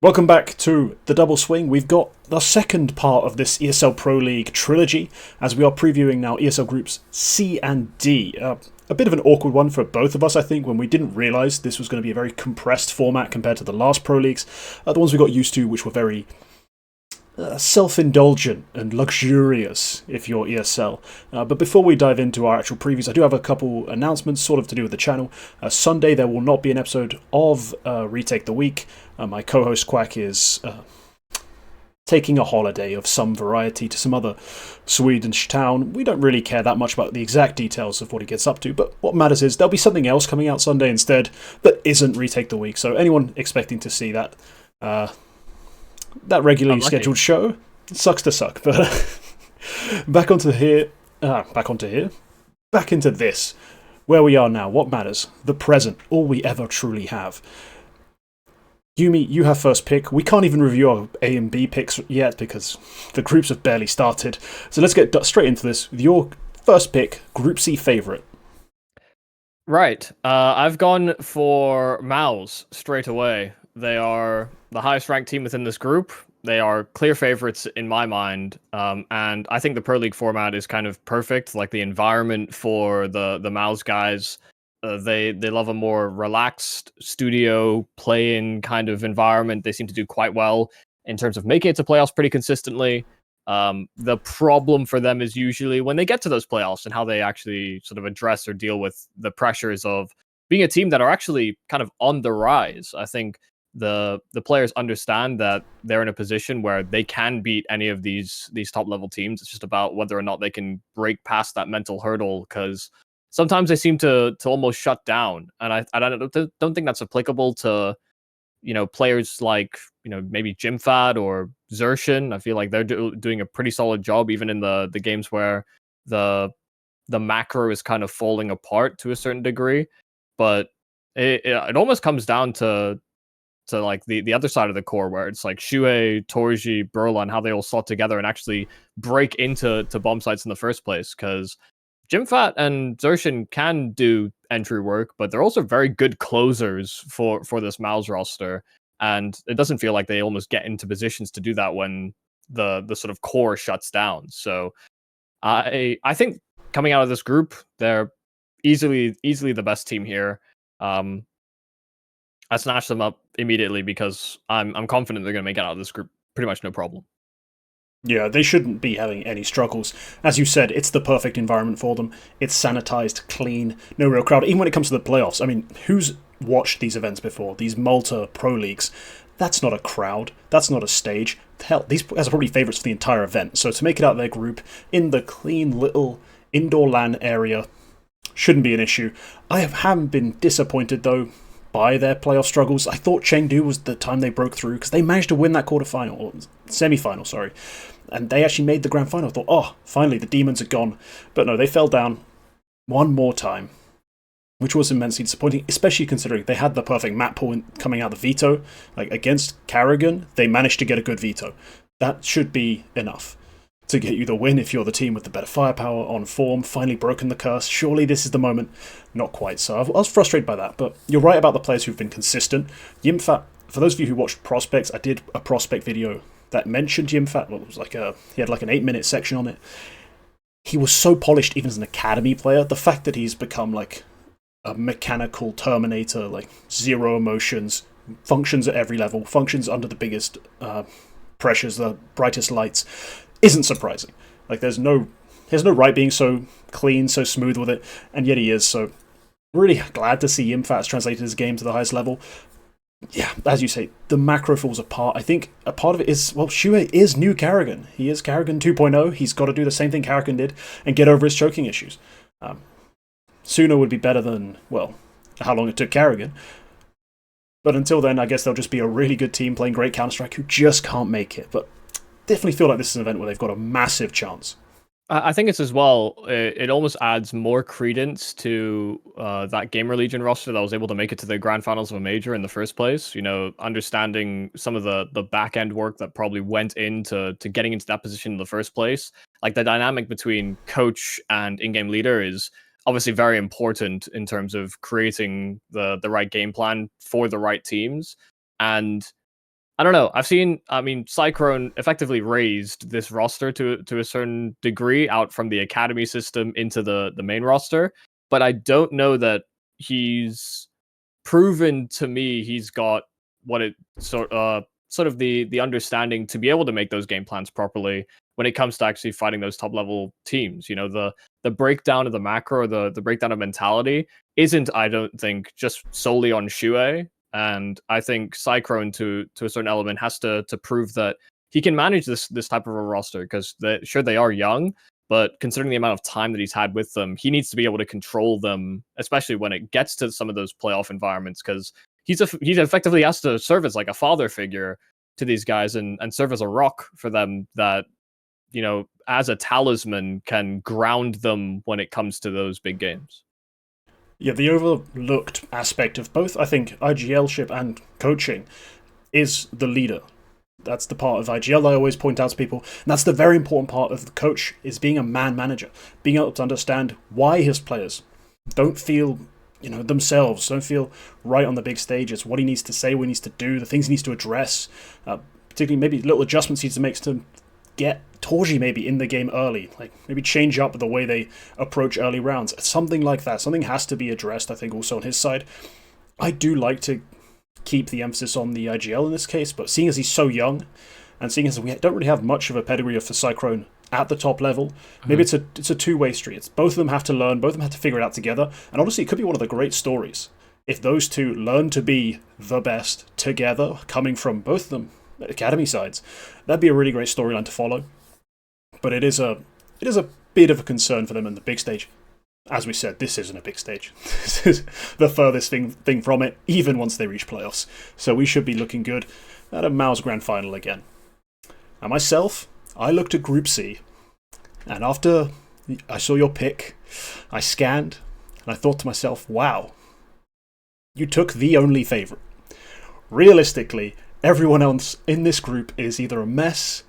Welcome back to the Double Swing. We've got the second part of this ESL Pro League trilogy, as we are previewing now ESL Groups C and D. A bit of an awkward one for both of us, I think, when we didn't realise this was going to be a very compressed format compared to the last Pro Leagues. The ones we got used to, which were very self-indulgent and luxurious if you're ESL. But before we dive into our actual previews, I do have a couple announcements sort of to do with the channel. Sunday there will not be an episode of Retake the Week. My co-host Quack is taking a holiday of some variety to some other Swedish town. We don't really care that much about the exact details of what he gets up to, but what matters is there'll be something else coming out Sunday instead that isn't Retake the Week. So anyone expecting to see that regularly scheduled show, it sucks to suck. But back into this, where we are now. What matters? The present, all we ever truly have. Yumi, you have first pick. We can't even review our A and B picks yet because the groups have barely started. So let's get straight into this with your first pick, Group C favourite. Right. I've gone for MOUZ straight away. They are the highest ranked team within this group. They are clear favorites in my mind. And I think the Pro League format is kind of perfect. Like the environment for the MOUZ guys. They love a more relaxed studio play-in kind of environment. They seem to do quite well in terms of making it to playoffs pretty consistently. The problem for them is usually when they get to those playoffs and how they actually sort of address or deal with the pressures of being a team that are actually kind of on the rise. I think the players understand that they're in a position where they can beat any of these top level teams. It's just about whether or not they can break past that mental hurdle, because sometimes they seem to almost shut down, and I don't think that's applicable to players like maybe Jimfat or Zershin. I feel like they're doing a pretty solid job even in the games where the macro is kind of falling apart to a certain degree. But it almost comes down to like the other side of the core, where it's like Shuhei, Torji, Burla, and how they all slot together and actually break into bomb sites in the first place. Because Jimfat and Zershin can do entry work, but they're also very good closers for this MOUZ roster. And it doesn't feel like they almost get into positions to do that when the sort of core shuts down. So I think coming out of this group, they're easily the best team here. I snatched them up immediately because I'm confident they're going to make it out of this group pretty much no problem. Yeah, they shouldn't be having any struggles. As you said, it's the perfect environment for them. It's sanitized, clean, no real crowd. Even when it comes to the playoffs, I mean, who's watched these events before? These Malta Pro Leagues. That's not a crowd. That's not a stage. Hell, these guys are probably favourites for the entire event. So to make it out of their group in the clean little indoor LAN area shouldn't be an issue. I haven't been disappointed, though, by their playoff struggles. I thought Chengdu was the time they broke through, because they managed to win that quarterfinal, or semi-final, sorry. And they actually made the grand final. I thought, oh, finally, the demons are gone. But no, they fell down one more time, which was immensely disappointing, especially considering they had the perfect map pool coming out the veto. Like, against Karrigan, they managed to get a good veto. That should be enough to get you the win if you're the team with the better firepower, on form, finally broken the curse. Surely this is the moment. Not quite. So I was frustrated by that. But you're right about the players who've been consistent. Yimfat, for those of you who watched Prospects, I did a Prospect video that mentioned Yimfat. Well, it was like he had like an 8-minute section on it. He was so polished even as an academy player. The fact that he's become like a mechanical Terminator, like zero emotions, functions at every level, functions under the biggest pressures, the brightest lights, isn't surprising. Like he has no right being so clean, so smooth with it, and yet he is. So really glad to see Yimfat's translated his game to the highest level. Yeah, as you say, the macro falls apart. I think a part of it is, well, Shuhei is new Karrigan. He is Karrigan 2.0. He's got to do the same thing Karrigan did and get over his choking issues. Sooner would be better than, well, how long it took Karrigan. But until then, I guess they'll just be a really good team playing great Counter-Strike who just can't make it. But definitely feel like this is an event where they've got a massive chance. I think it's as well, it almost adds more credence to that Gamer Legion roster that was able to make it to the grand finals of a major in the first place. Understanding some of the back end work that probably went into getting into that position in the first place. Like the dynamic between coach and in-game leader is obviously very important in terms of creating the right game plan for the right teams. And I don't know. I mean, Cyclone effectively raised this roster to a certain degree out from the academy system into the main roster, but I don't know that he's proven to me he's got what it sort of the understanding to be able to make those game plans properly when it comes to actually fighting those top level teams. You know, the breakdown of the macro, the breakdown of mentality isn't, I don't think, just solely on Shue. And I think Cyclone to a certain element has to prove that he can manage this type of a roster, because sure, they are young, but considering the amount of time that he's had with them, he needs to be able to control them, especially when it gets to some of those playoff environments, because he's effectively has to serve as like a father figure to these guys, and serve as a rock for them that, you know, as a talisman can ground them when it comes to those big games. Yeah, the overlooked aspect of both, I think, IGL-ship and coaching is the leader. That's the part of IGL I always point out to people. And that's the very important part of the coach, is being a man manager. Being able to understand why his players don't feel, themselves, don't feel right on the big stages, what he needs to say, what he needs to do, the things he needs to address, particularly maybe little adjustments he needs to make to get Torji maybe in the game early, like maybe change up the way they approach early rounds. Something like that. Something has to be addressed, I think, also on his side. I do like to keep the emphasis on the IGL in this case, but seeing as he's so young, and seeing as we don't really have much of a pedigree for Cyclone at the top level, maybe it's a two-way street. It's both of them have to learn, both of them have to figure it out together, and honestly, it could be one of the great stories if those two learn to be the best together, coming from both of them academy sides. That'd be a really great storyline to follow. But it is a bit of a concern for them in the big stage. As we said, this isn't a big stage. This is the furthest thing from it, even once they reach playoffs. So we should be looking good at a MOUZ Grand Final again. And myself, I looked at Group C, and after I saw your pick, I scanned, and I thought to myself, wow, you took the only favourite. Realistically, everyone else in this group is either a mess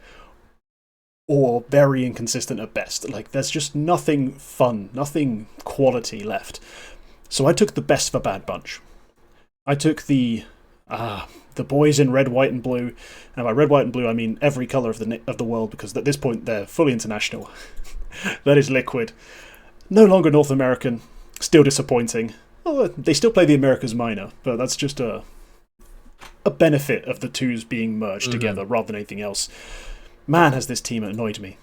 or very inconsistent at best. Like, there's just nothing fun, nothing quality left. So I took the best of a bad bunch. I took the boys in red, white, and blue. And by red, white, and blue, I mean every colour of the world, because at this point they're fully international. That is Liquid. No longer North American. Still disappointing. Well, they still play the Americas Minor, but that's just a benefit of the twos being merged together rather than anything else. Man, has this team annoyed me.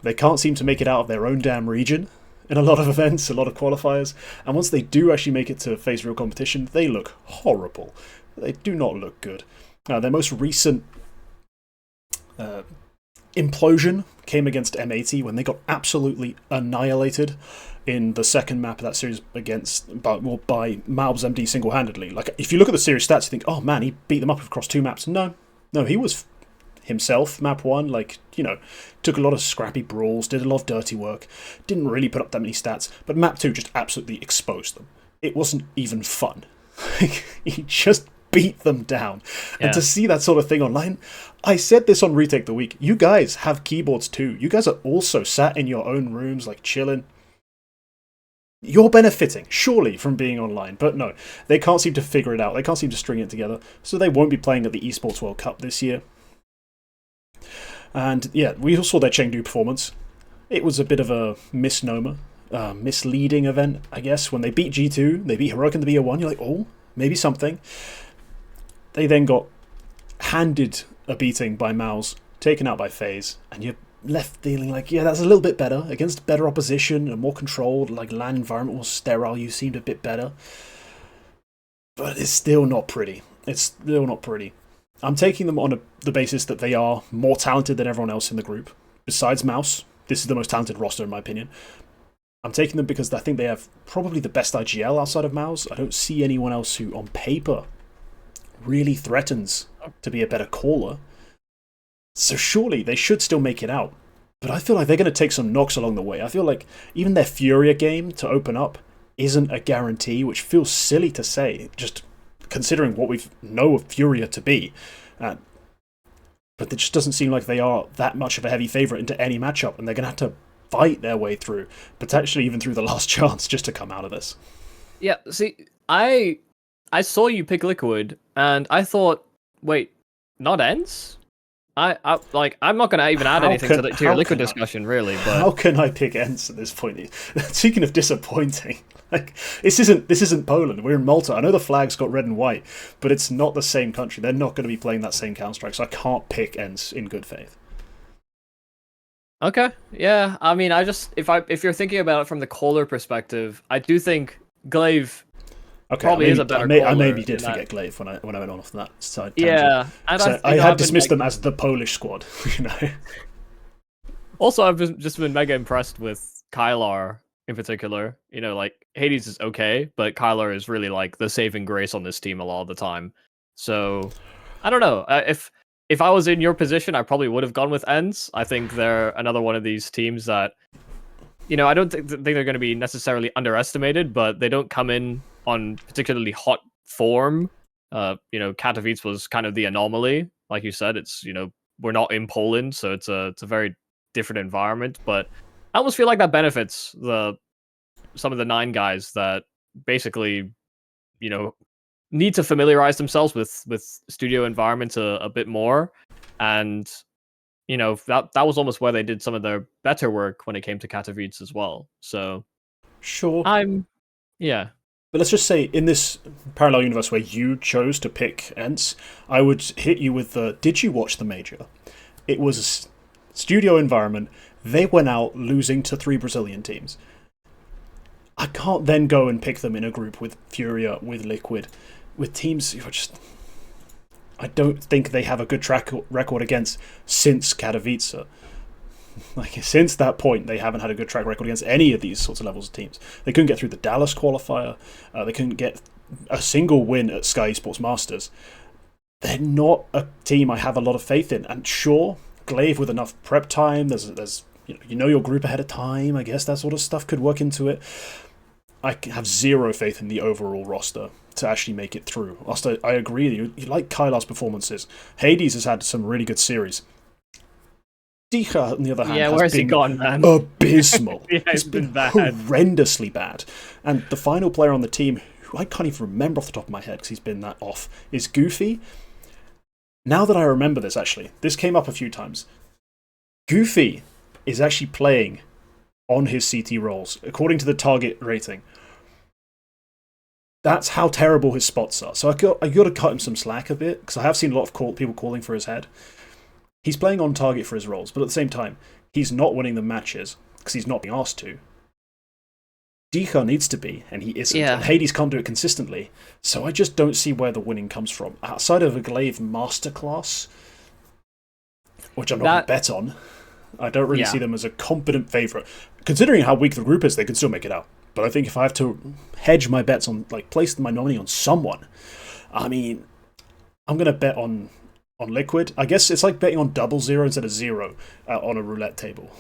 They can't seem to make it out of their own damn region in a lot of events, a lot of qualifiers, and once they do actually make it to face real competition, they look horrible. They do not look good. Their most recent implosion came against M80 when they got absolutely annihilated in the second map of that series by MOUZ MD single-handedly. Like, if you look at the series stats, you think, oh man, he beat them up across two maps. No, he was himself, map one, took a lot of scrappy brawls, did a lot of dirty work, didn't really put up that many stats, but map two just absolutely exposed them. It wasn't even fun. He just beat them down. Yeah. And to see that sort of thing online, I said this on Retake the Week, you guys have keyboards too. You guys are also sat in your own rooms, chilling. You're benefiting, surely, from being online, but no, they can't seem to figure it out. They can't seem to string it together, so they won't be playing at the Esports World Cup this year. And yeah, we saw their Chengdu performance. It was a bit of a misnomer, misleading event, I guess. When they beat G2, they beat Heroic in the BO1, you're like, oh, maybe something. They then got handed a beating by MOUZ, taken out by FaZe, and you're left feeling like, yeah, that's a little bit better. Against better opposition, a more controlled, LAN environment, more sterile, you seemed a bit better. But it's still not pretty. I'm taking them on the basis that they are more talented than everyone else in the group. Besides MOUZ, this is the most talented roster in my opinion. I'm taking them because I think they have probably the best IGL outside of MOUZ. I don't see anyone else who, on paper, really threatens to be a better caller. So surely they should still make it out. But I feel like they're going to take some knocks along the way. I feel like even their Furia game to open up isn't a guarantee, which feels silly to say, just considering what we know of Furia to be. But it just doesn't seem like they are that much of a heavy favourite into any matchup, and they're going to have to fight their way through, potentially even through the last chance, just to come out of this. Yeah, see, I saw you pick Liquid, and I thought, wait, not ends. I'm not gonna even add How anything can to your how liquid can I, discussion, really. how But can I pick Ents at this point? Speaking of disappointing, like this isn't Poland. We're in Malta. I know the flag's got red and white, but it's not the same country. They're not going to be playing that same Counter Strike, so I can't pick Ents in good faith. okay, yeah. I mean, I just if you're thinking about it from the caller perspective, I do think Glaive Okay, probably is a better caller. I maybe did in that. forget Glaive when I went off that side tangent. Yeah, and So I had dismissed them as the Polish squad, you know. also I've just been mega impressed with Kylar in particular. You know, like Hades is okay, but Kylar is really like the saving grace on this team a lot of the time. So I don't know. If I was in your position, I probably would have gone with Ends. I think they're another one of these teams that, you know, I don't think they're going to be necessarily underestimated, but they don't come in on particularly hot form. You know, Katowice was kind of the anomaly, like you said. It's, you know, we're not in Poland, so it's a very different environment. But I almost feel like that benefits some of the nine guys that basically, you know, need to familiarize themselves with studio environments a bit more, and you know, that was almost where they did some of their better work when it came to Katowice as well. So Sure, I'm yeah. but let's just say in this parallel universe where you chose to pick Ents, I would hit you with the. Did you watch the major? It was a studio environment. They went out losing to 3 Brazilian teams. I can't then go and pick them in a group with Furia, with Liquid, with teams who are just. I don't think they have a good track record against since Katowice. Like, since that point, they haven't had a good track record against any of these sorts of levels of teams. They couldn't get through the Dallas qualifier. They couldn't get a single win at Sky Esports Masters. They're not a team I have a lot of faith in. And sure, Glaive with enough prep time, there's you know your group ahead of time. I guess that sort of stuff could work into it. I have zero faith in the overall roster to actually make it through. Whilst I agree with you, you like Kylar's performances. Hades has had some really good series. Dika, on the other hand, Yeah, has where's he been gone, man? abysmal. Yeah, It's it's been bad. horrendously bad. And the final player on the team, who I can't even remember off the top of my head because he's been that off, is Goofy. Now that I remember this, actually, this came up a few times. Goofy is actually playing on his CT roles, according to the target rating. That's how terrible his spots are. So I got to cut him some slack a bit, because I have seen a lot of people calling for his head. He's playing on target for his roles, but at the same time, he's not winning the matches because he's not being asked to. Dika needs to be, and he isn't. Yeah. And Hades can't do it consistently, so I just don't see where the winning comes from. Outside of a Glaive masterclass, which I'm not going to bet on, I don't really see them as a competent favourite. Considering how weak the group is, they could still make it out. But I think if I have to hedge my bets on, like, place my nominee on someone, I mean, I'm going to bet on Liquid. I guess it's like betting on 00 instead of 0 on a roulette table.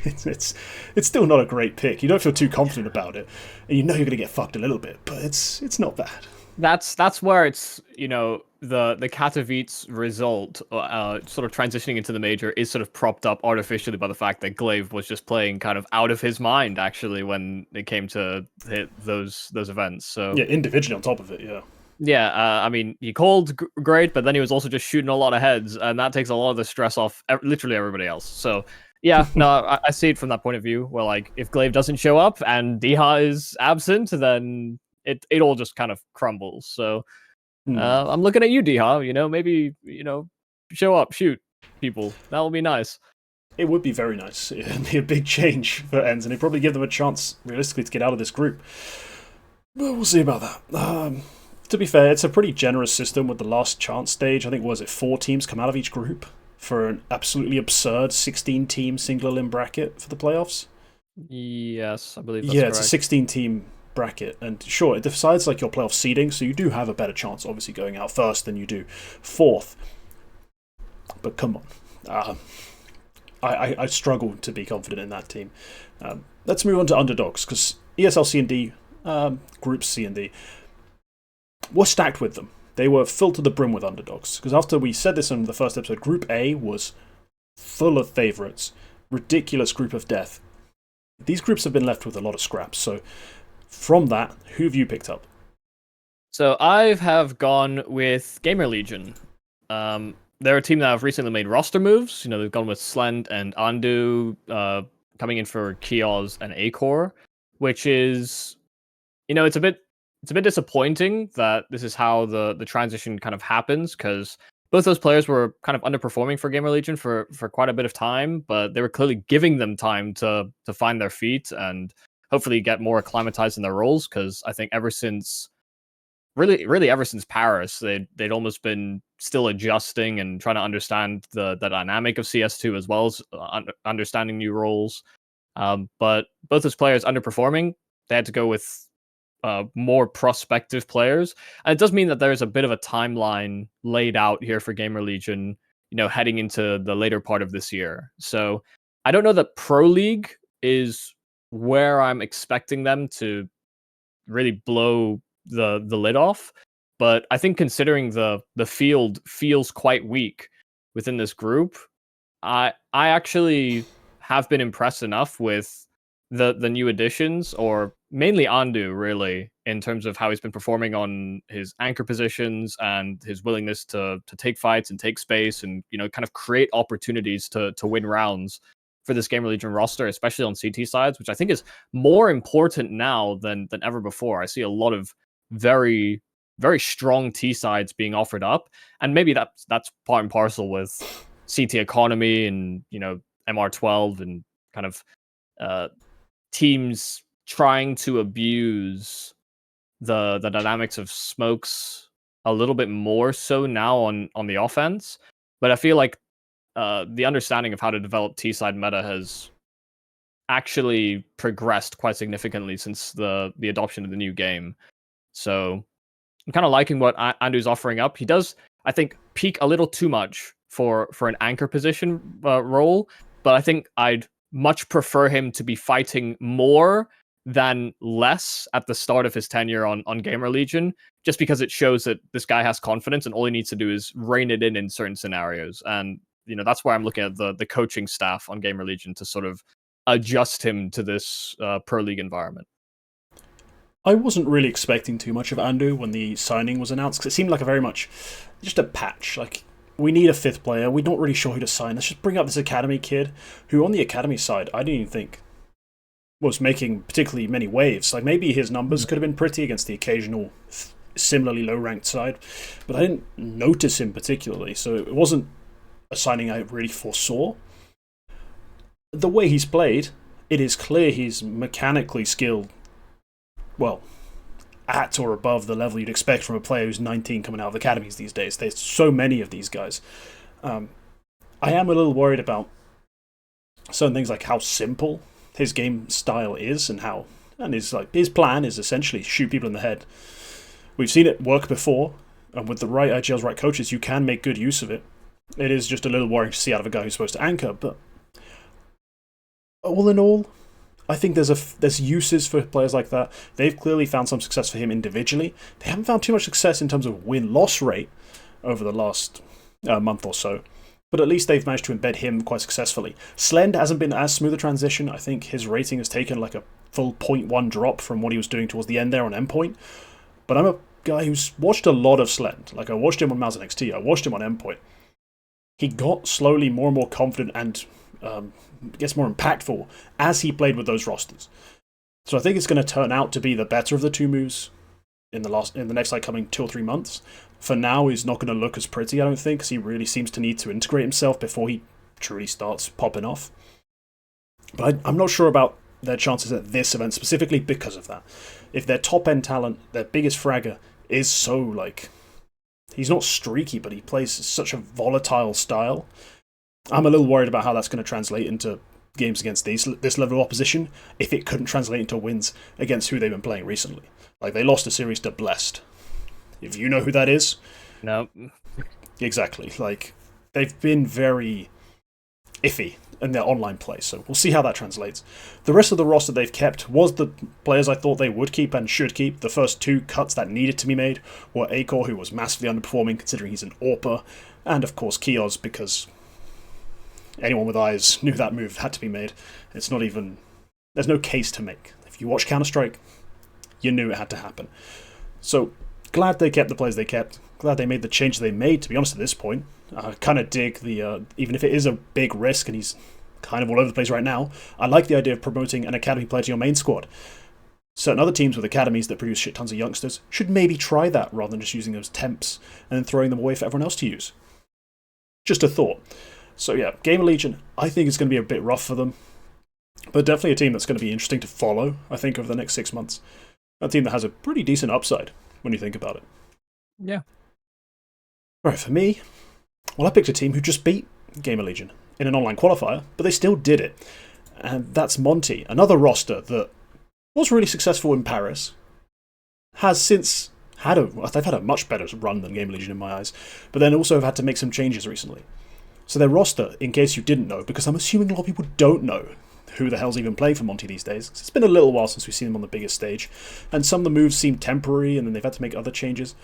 it's still not a great pick. You don't feel too confident about it, and you know you're going to get fucked a little bit, but it's not bad. That's where it's, you know, the Katowice result sort of transitioning into the major is sort of propped up artificially by the fact that Glaive was just playing kind of out of his mind actually when it came to hit those events. So yeah, individually on top of it, yeah. Yeah, I mean, he called great, but then he was also just shooting a lot of heads, and that takes a lot of the stress off literally everybody else. So, yeah, no, I see it from that point of view, where, like, if Glaive doesn't show up and Diha is absent, then it all just kind of crumbles. So, I'm looking at you, Diha, you know, maybe, you know, show up, shoot people. That will be nice. It would be very nice. It would be a big change for Ends, and it'd probably give them a chance, realistically, to get out of this group. But we'll see about that. To be fair, it's a pretty generous system with the last chance stage. I think, 4 teams come out of each group for an absolutely absurd 16-team single elim bracket for the playoffs? Yes, I believe that's correct. It's a 16-team bracket, and sure, it decides like your playoff seeding, so you do have a better chance, obviously, going out first than you do fourth. But come on. I struggle to be confident in that team. Let's move on to underdogs, because ESL C&D, Group C&D, were stacked with them. They were filled to the brim with underdogs. Because after we said this in the first episode, Group A was full of favourites. Ridiculous group of death. These groups have been left with a lot of scraps. So from that, who have you picked up? So I have gone with Gamer Legion. they're a team that have recently made roster moves. You know, they've gone with Slend and Andu, coming in for Kiosk and Acor, which is, you know, it's a bit disappointing that this is how the transition kind of happens, because both those players were kind of underperforming for Gamer Legion for quite a bit of time, but they were clearly giving them time to find their feet and hopefully get more acclimatized in their roles. Because I think ever since really ever since Paris, they'd almost been still adjusting and trying to understand the dynamic of CS2 as well as understanding new roles. But both those players underperforming, they had to go with more prospective players. And it does mean that there's a bit of a timeline laid out here for Gamer Legion, you know, heading into the later part of this year. So I don't know that Pro League is where I'm expecting them to really blow the lid off. But I think considering the field feels quite weak within this group, I actually have been impressed enough with the new additions, or mainly Andu, really, in terms of how he's been performing on his anchor positions and his willingness to take fights and take space and, you know, kind of create opportunities to win rounds for this Gamer Legion roster, especially on CT sides, which I think is more important now than ever before. I see a lot of very very strong T sides being offered up, and maybe that's part and parcel with CT economy and, you know, MR12 and kind of uh, teams trying to abuse the dynamics of smokes a little bit more so now on the offense. But I feel like the understanding of how to develop T side meta has actually progressed quite significantly since the adoption of the new game. So I'm kind of liking what Andu's offering up. He does, I think, peak a little too much for an anchor position role, but I think I'd much prefer him to be fighting more than less at the start of his tenure on Gamer Legion, just because it shows that this guy has confidence and all he needs to do is rein it in certain scenarios. And, you know, that's why I'm looking at the coaching staff on Gamer Legion to sort of adjust him to this Pro League environment. I wasn't really expecting too much of Andu when the signing was announced, because it seemed like a very much just a patch. Like, we need a fifth player. We're not really sure who to sign. Let's just bring up this academy kid, who on the academy side, I didn't even think was making particularly many waves. Like, maybe his numbers could have been pretty against the occasional similarly low-ranked side, but I didn't notice him particularly, so it wasn't a signing I really foresaw. The way he's played, it is clear he's mechanically skilled, well, at or above the level you'd expect from a player who's 19 coming out of academies these days. There's so many of these guys. I am a little worried about certain things, like how simple his game style is, and his plan is essentially shoot people in the head. We've seen it work before, and with the right IGLs, right coaches, you can make good use of it. It is just a little worrying to see out of a guy who's supposed to anchor, but all in all, I think there's uses for players like that. They've clearly found some success for him individually. They haven't found too much success in terms of win-loss rate over the last month or so, but at least they've managed to embed him quite successfully. Slend hasn't been as smooth a transition. I think his rating has taken like a full 0.1 drop from what he was doing towards the end there on Endpoint. But I'm a guy who's watched a lot of Slend. Like, I watched him on MOUZ NXT, I watched him on Endpoint. He got slowly more and more confident and gets more impactful as he played with those rosters. So I think it's going to turn out to be the better of the two moves in the next like coming 2 or 3 months. For now, he's not going to look as pretty, I don't think, because he really seems to need to integrate himself before he truly starts popping off. But I'm not sure about their chances at this event specifically because of that. If their top-end talent, their biggest fragger, is so, like, he's not streaky, but he plays such a volatile style, I'm a little worried about how that's going to translate into games against this level of opposition if it couldn't translate into wins against who they've been playing recently. Like, they lost a series to Blessed. If you know who that is... No. Exactly. Like, they've been very iffy in their online play, so we'll see how that translates. The rest of the roster they've kept was the players I thought they would keep and should keep. The first 2 cuts that needed to be made were Acor, who was massively underperforming considering he's an AWPer, and of course Kiosk, because anyone with eyes knew that move had to be made. It's not even... there's no case to make. If you watch Counter-Strike, you knew it had to happen. So glad they kept the players they kept. Glad they made the changes they made, to be honest, at this point. I kind of dig the, even if it is a big risk and he's kind of all over the place right now, I like the idea of promoting an academy player to your main squad. Certain other teams with academies that produce shit tons of youngsters should maybe try that rather than just using those temps and then throwing them away for everyone else to use. Just a thought. So yeah, Gamer Legion, I think it's going to be a bit rough for them, but definitely a team that's going to be interesting to follow, I think, over the next 6 months. A team that has a pretty decent upside when you think about it. Yeah. Right, for me, well, I picked a team who just beat Gamer Legion in an online qualifier, but they still did it. And that's Monte, another roster that was really successful in Paris, has since they've had a much better run than Gamer Legion in my eyes, but then also have had to make some changes recently. So their roster, in case you didn't know, because I'm assuming a lot of people don't know who the hell's even playing for Monte these days. It's been a little while since we've seen them on the biggest stage, and some of the moves seem temporary, and then they've had to make other changes.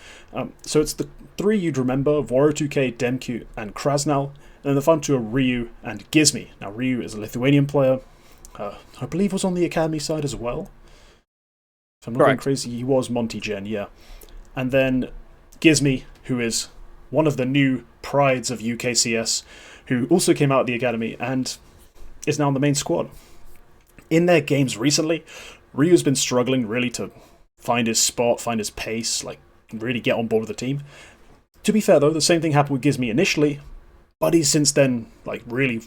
So it's the three you'd remember: Voro2K, Demku, and Krasnal, and then the final two are Ryu and Gizmi. Now, Ryu is a Lithuanian player. I believe was on the academy side as well. If I'm not going crazy, he was Monte Gen, yeah. And then Gizmi, who is one of the new prides of UKCS, who also came out of the academy and is now on the main squad. In their games recently, Ryu's been struggling really to find his spot, find his pace, like really get on board with the team. To be fair though, the same thing happened with Gizmi initially, but he's since then like really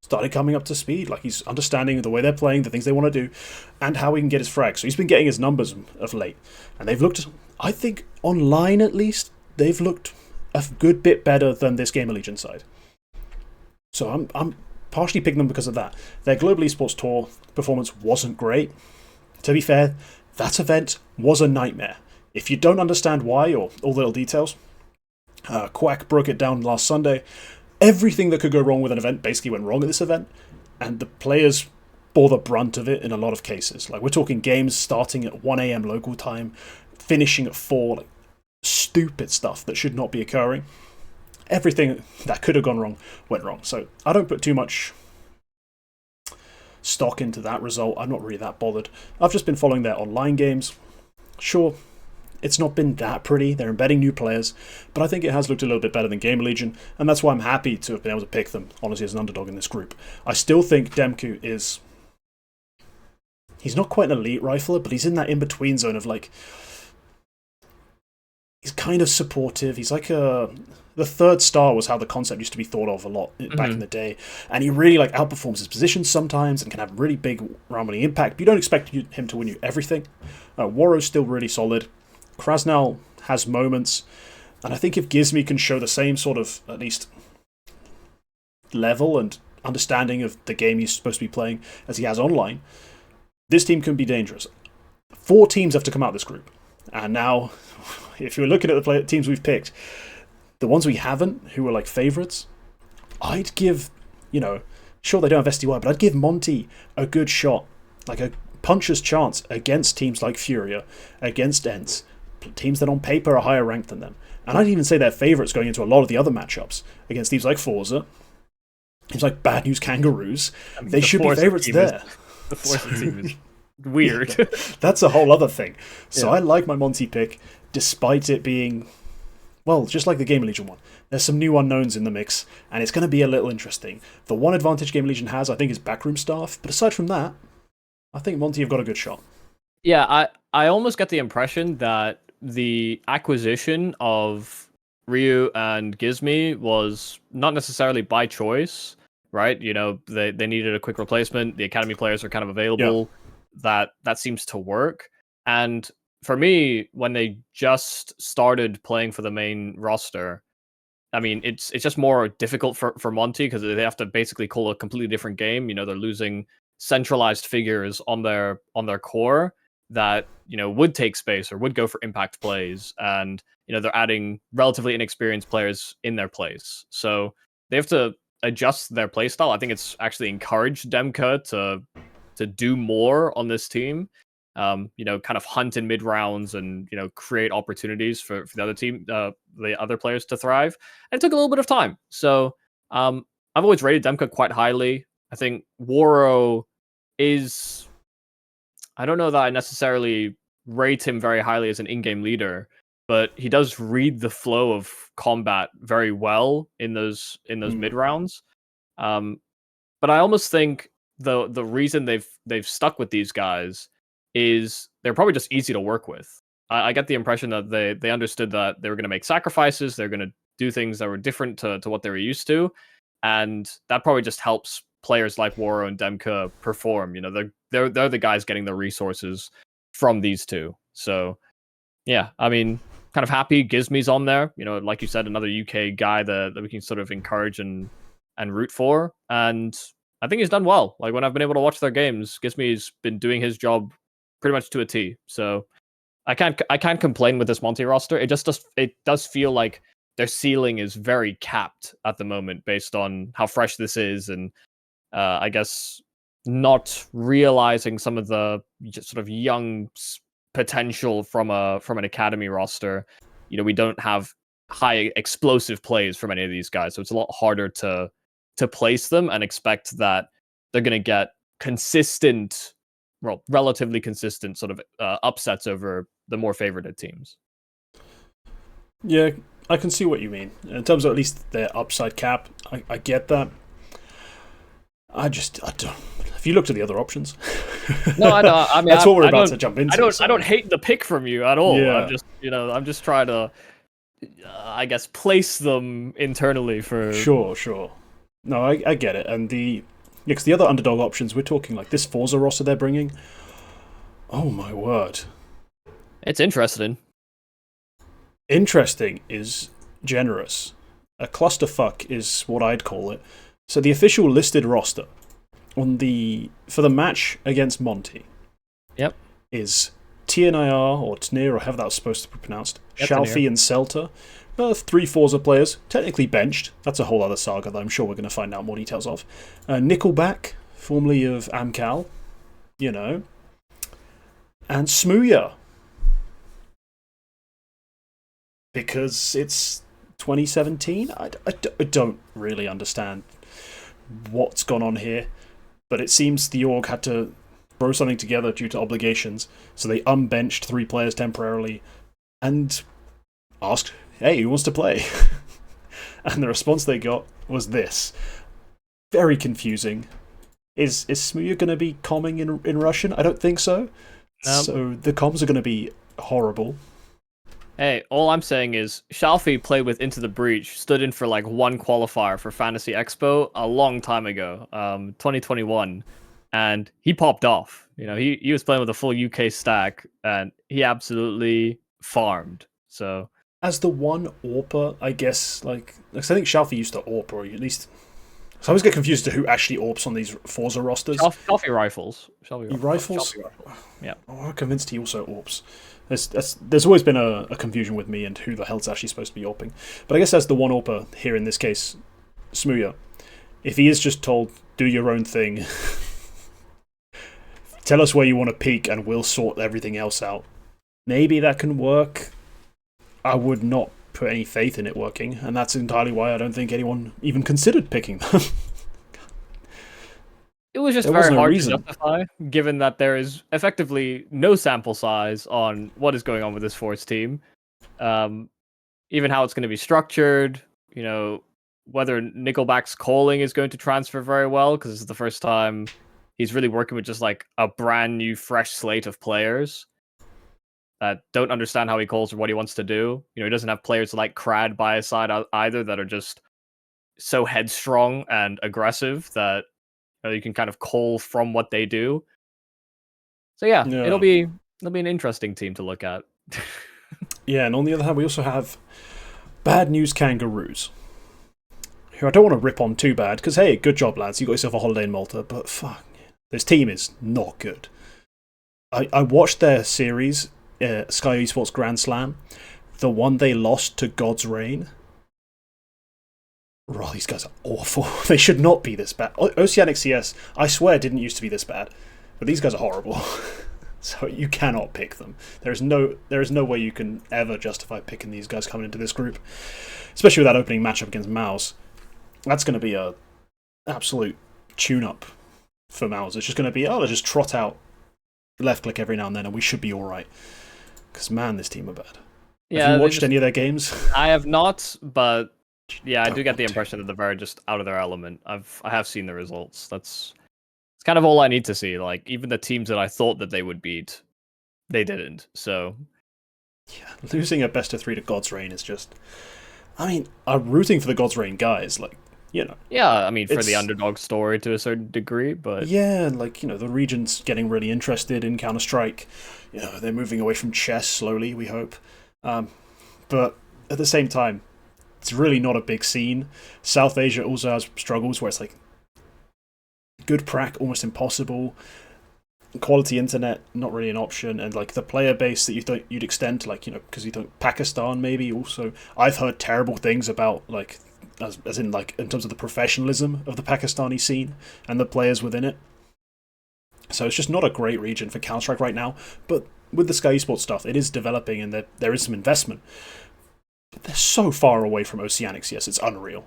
started coming up to speed. Like he's understanding the way they're playing, the things they want to do, and how he can get his frags. So he's been getting his numbers of late, and they've looked, I think, online at least, they've looked a good bit better than this Gamer Legion side. So I'm partially picking them because of that. Their Global Esports Tour performance wasn't great. To be fair, that event was a nightmare. If you don't understand why, or all the little details, Quack broke it down last Sunday. Everything that could go wrong with an event basically went wrong at this event, and the players bore the brunt of it in a lot of cases. Like, we're talking games starting at 1 AM local time, finishing at 4, like stupid stuff that should not be occurring. Everything that could have gone wrong went wrong. So I don't put too much stock into that result. I'm not really that bothered. I've just been following their online games. Sure, it's not been that pretty. They're embedding new players, but I think it has looked a little bit better than Gamer Legion, and that's why I'm happy to have been able to pick them, honestly, as an underdog in this group. I still think Demku is... he's not quite an elite rifler, but he's in that in-between zone of, like... he's kind of supportive. He's like a... the third star was how the concept used to be thought of a lot back in the day, and he really like outperforms his positions sometimes and can have really big round-winning impact, but you don't expect him to win you everything. Waro's still really solid. Krasnal has moments, and I think if Gizmi can show the same sort of, at least, level and understanding of the game he's supposed to be playing as he has online, this team can be dangerous. 4 teams have to come out of this group, and now, if you're looking at the teams we've picked, the ones we haven't, who are like favourites, I'd give, sure they don't have SDY, but I'd give Monte a good shot, like a puncher's chance against teams like Furia, against Ents, teams that on paper are higher ranked than them. And I'd even say they're favourites going into a lot of the other matchups against teams like Forza, teams like Bad News Kangaroos. I mean, they should be favourites there. The Forza team is weird. Yeah, that's a whole other thing. So I like my Monte pick, despite it being... well, just like the Gamer Legion one, there's some new unknowns in the mix, and it's going to be a little interesting. The one advantage Gamer Legion has, I think, is backroom staff, but aside from that, I think Monte have got a good shot. Yeah, I almost get the impression that the acquisition of Ryu and Gizmi was not necessarily by choice, right? They needed a quick replacement. The academy players are kind of available. Yeah. That seems to work. And for me, when they just started playing for the main roster, I mean, it's just more difficult for Monte because they have to basically call a completely different game. They're losing centralized figures on their core that would take space or would go for impact plays, and they're adding relatively inexperienced players in their place. So they have to adjust their play style. I think it's actually encouraged Demka to do more on this team. Kind of hunt in mid rounds and create opportunities for the other team, the other players to thrive. And it took a little bit of time. So I've always rated Demka quite highly. I think Waro is... I don't know that I necessarily rate him very highly as an in-game leader. but he does read the flow of combat very well in those mid rounds. But I almost think the reason they've stuck with these guys is they're probably just easy to work with. I get the impression that they understood that they were going to make sacrifices, they're going to do things that were different to what they were used to, and that probably just helps players like Waro and Demka perform. You know, they're the guys getting the resources from these two. So yeah, I mean, kind of happy Gizme's on there. You know, like you said, another UK guy that we can sort of encourage and root for. And I think he's done well. Like when I've been able to watch their games, Gizme's been doing his job pretty much to a T. So I can't complain with this Monte roster. It does feel like their ceiling is very capped at the moment based on how fresh this is, and I guess not realizing some of the sort of young potential from an academy roster. You know, we don't have high explosive plays from any of these guys, so it's a lot harder to place them and expect that they're going to get consistent, well, relatively consistent sort of upsets over the more favorited teams. Yeah, I can see what you mean. In terms of at least their upside cap, I get that. I don't. Have you looked at the other options? No, I know. I mean, that's what we're about to jump into. I don't hate the pick from you at all. Yeah. I'm just trying to, I guess, place them internally for. Sure. No, I get it. And because the other underdog options, we're talking like this Forza roster they're bringing. Oh my word! It's interesting. Interesting is generous. A clusterfuck is what I'd call it. So the official listed roster for the match against Monte, yep, is TNIR or Tnir or however that was supposed to be pronounced. Yep, Shalfi and Celta. 3 Forza players, technically benched. That's a whole other saga that I'm sure we're going to find out more details of. Nickelback, formerly of Amcal, you know, and Smooya. Because it's 2017? I don't really understand what's gone on here, but it seems the org had to throw something together due to obligations, so they unbenched 3 players temporarily and asked, hey, who wants to play? And the response they got was this. Very confusing. Is Smooya going to be comming in Russian? I don't think so. So the comms are going to be horrible. Hey, all I'm saying is Shalfi played with Into the Breach, stood in for like 1 qualifier for Fantasy Expo a long time ago, 2021, and he popped off. You know, he was playing with a full UK stack, and he absolutely farmed. So as the one AWPer, I guess, like I think Shalfi used to AWP, or at least. So I always get confused to who actually AWPs on these Forza rosters. Shalfi rifles. Rifles? Yeah. Oh, I'm convinced he also AWPs. There's always been a confusion with me and who the hell's actually supposed to be AWPing. But I guess as the one AWPer here in this case, Smooya, if he is just told, do your own thing, tell us where you want to peak and we'll sort everything else out, maybe that can work. I would not put any faith in it working, and that's entirely why I don't think anyone even considered picking them. It was just very hard to justify, given that there is effectively no sample size on what is going on with this Force team. Even how it's going to be structured, you know, whether Nickelback's calling is going to transfer very well, because this is the first time he's really working with just like a brand new, fresh slate of players that don't understand how he calls or what he wants to do. You know, he doesn't have players like Crad by his side either that are just so headstrong and aggressive that you can kind of call from what they do. So yeah, it'll be an interesting team to look at. Yeah, and on the other hand, we also have Bad News Kangaroos, who I don't want to rip on too bad, because hey, good job, lads, you got yourself a holiday in Malta, but fuck, this team is not good. I watched their series, Sky Esports Grand Slam, the one they lost to God's Reign. Oh, these guys are awful. They should not be this bad. Oceanic CS, I swear, didn't used to be this bad, but these guys are horrible. So you cannot pick them. There is no way you can ever justify picking these guys coming into this group, especially with that opening matchup against MOUZ. That's going to be a absolute tune-up for MOUZ. It's just going to be, let's just trot out left click every now and then, and we should be all right. Because man, this team are bad. Have you Yeah, watched any of their games? I have not, but yeah, I Don't do get want the to. impression that they're very just out of their element. I have seen the results. It's kind of all I need to see. Like even the teams that I thought that they would beat, they didn't. So Yeah, losing a best of 3 to God's Reign is just. I mean, I'm rooting for the God's Reign guys. Like, you know, yeah, I mean for the it's underdog story to a certain degree, but yeah, like the region's getting really interested in Counter Strike. They're moving away from chess slowly. We hope, but at the same time, it's really not a big scene. South Asia also has struggles where it's like good prac almost impossible. Quality internet not really an option, and like the player base that you'd extend to, like because you don't Pakistan maybe also. I've heard terrible things about, like, as in like in terms of the professionalism of the Pakistani scene and the players within it. So it's just not a great region for Counter Strike right now. But with the Sky Esports stuff, it is developing and there is some investment. But they're so far away from Oceanics. Yes, it's unreal,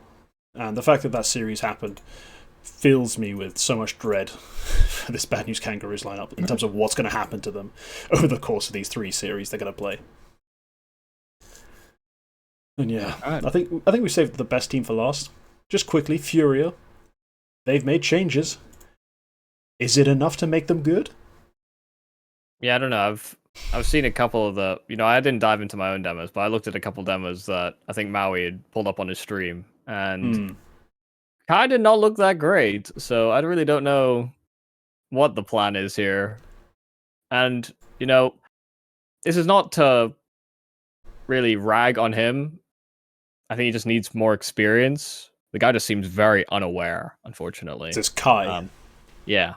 and the fact that that series happened fills me with so much dread for this Bad News Kangaroos lineup in terms of what's going to happen to them over the course of these 3 series they're going to play. And yeah, right. I think we saved the best team for last. Just quickly, Furia. They've made changes. Is it enough to make them good? yeah, I don't know. I've seen a couple of the I didn't dive into my own demos, but I looked at a couple demos that I think Maui had pulled up on his stream, and kind of not look that great. So I really don't know what the plan is here. And this is not to really rag on him. I think he just needs more experience. The guy just seems very unaware, unfortunately. It's Kai. Yeah.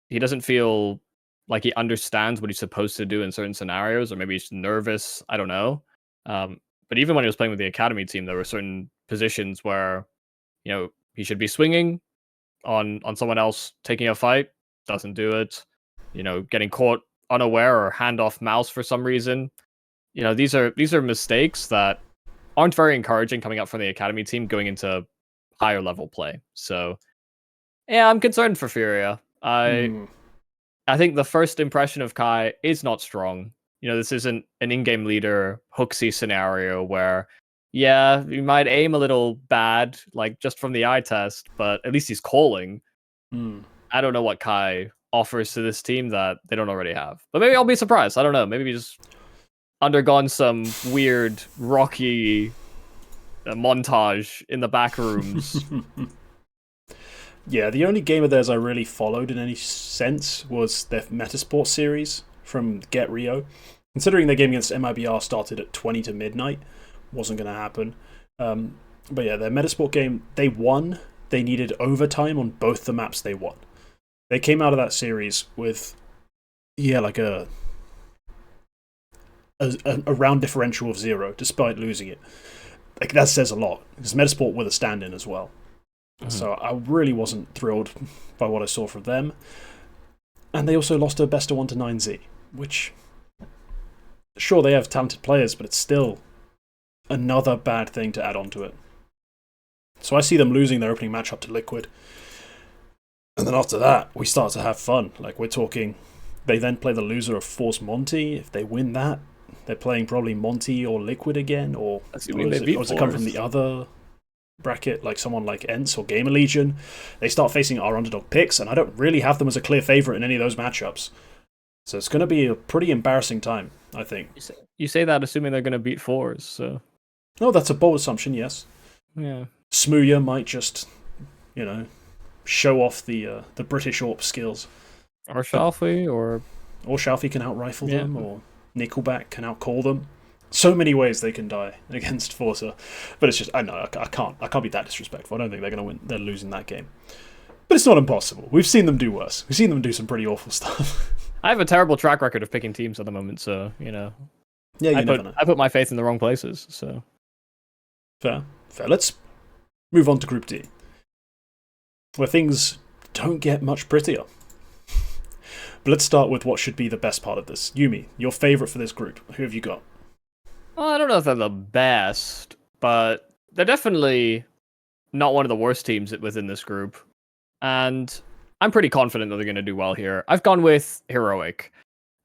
He doesn't feel like he understands what he's supposed to do in certain scenarios, or maybe he's nervous. I don't know. But even when he was playing with the academy team, there were certain positions where he should be swinging on someone else taking a fight, doesn't do it. Getting caught unaware or hand off mouse for some reason. These are mistakes that aren't very encouraging coming up from the academy team going into higher level play. So yeah, I'm concerned for Furia. I think the first impression of Kai is not strong. This isn't an in-game leader hooksy scenario where, yeah, you might aim a little bad, like just from the eye test, but at least he's calling. I don't know what Kai offers to this team that they don't already have. But maybe I'll be surprised. I don't know. Maybe he's just undergone some weird Rocky montage in the back rooms. Yeah, the only game of theirs I really followed in any sense was their Metasport series from Get Rio. Considering their game against MIBR started at 20 to midnight, wasn't going to happen. But yeah, their Metasport game, they won. They needed overtime on both the maps they won. They came out of that series with, like a round differential of 0, despite losing it. Like, that says a lot, because Metasport were the stand-in as well. So I really wasn't thrilled by what I saw from them. And they also lost a best of 1 to 9Z, which, sure, they have talented players, but it's still another bad thing to add on to it. So I see them losing their opening matchup to Liquid. And then after that, we start to have fun. Like, we're talking, they then play the loser of Force Monte. If they win that, they're playing probably Monte or Liquid again, or does it come from the other bracket, like someone like Ents or Gamer Legion? They start facing our underdog picks, and I don't really have them as a clear favourite in any of those matchups. So it's going to be a pretty embarrassing time, I think. You say that assuming they're going to beat fours, so... No, that's a bold assumption, yes. Yeah. Smooya might just, show off the British AWP skills. Or Shalfie, or Shalfie can out-rifle them, or Nickelback can out-call them. So many ways they can die against Forza. But it's just, I know, I can't be that disrespectful. I don't think they're going to win. They're losing that game. But it's not impossible. We've seen them do worse. We've seen them do some pretty awful stuff. I have a terrible track record of picking teams at the moment, so, Yeah, you never know. I put my faith in the wrong places, so... Fair. Let's move on to Group D, where things don't get much prettier. But let's start with what should be the best part of this. Yumi, your favourite for this group. Who have you got? Well, I don't know if they're the best, but they're definitely not one of the worst teams within this group. And I'm pretty confident that they're going to do well here. I've gone with Heroic.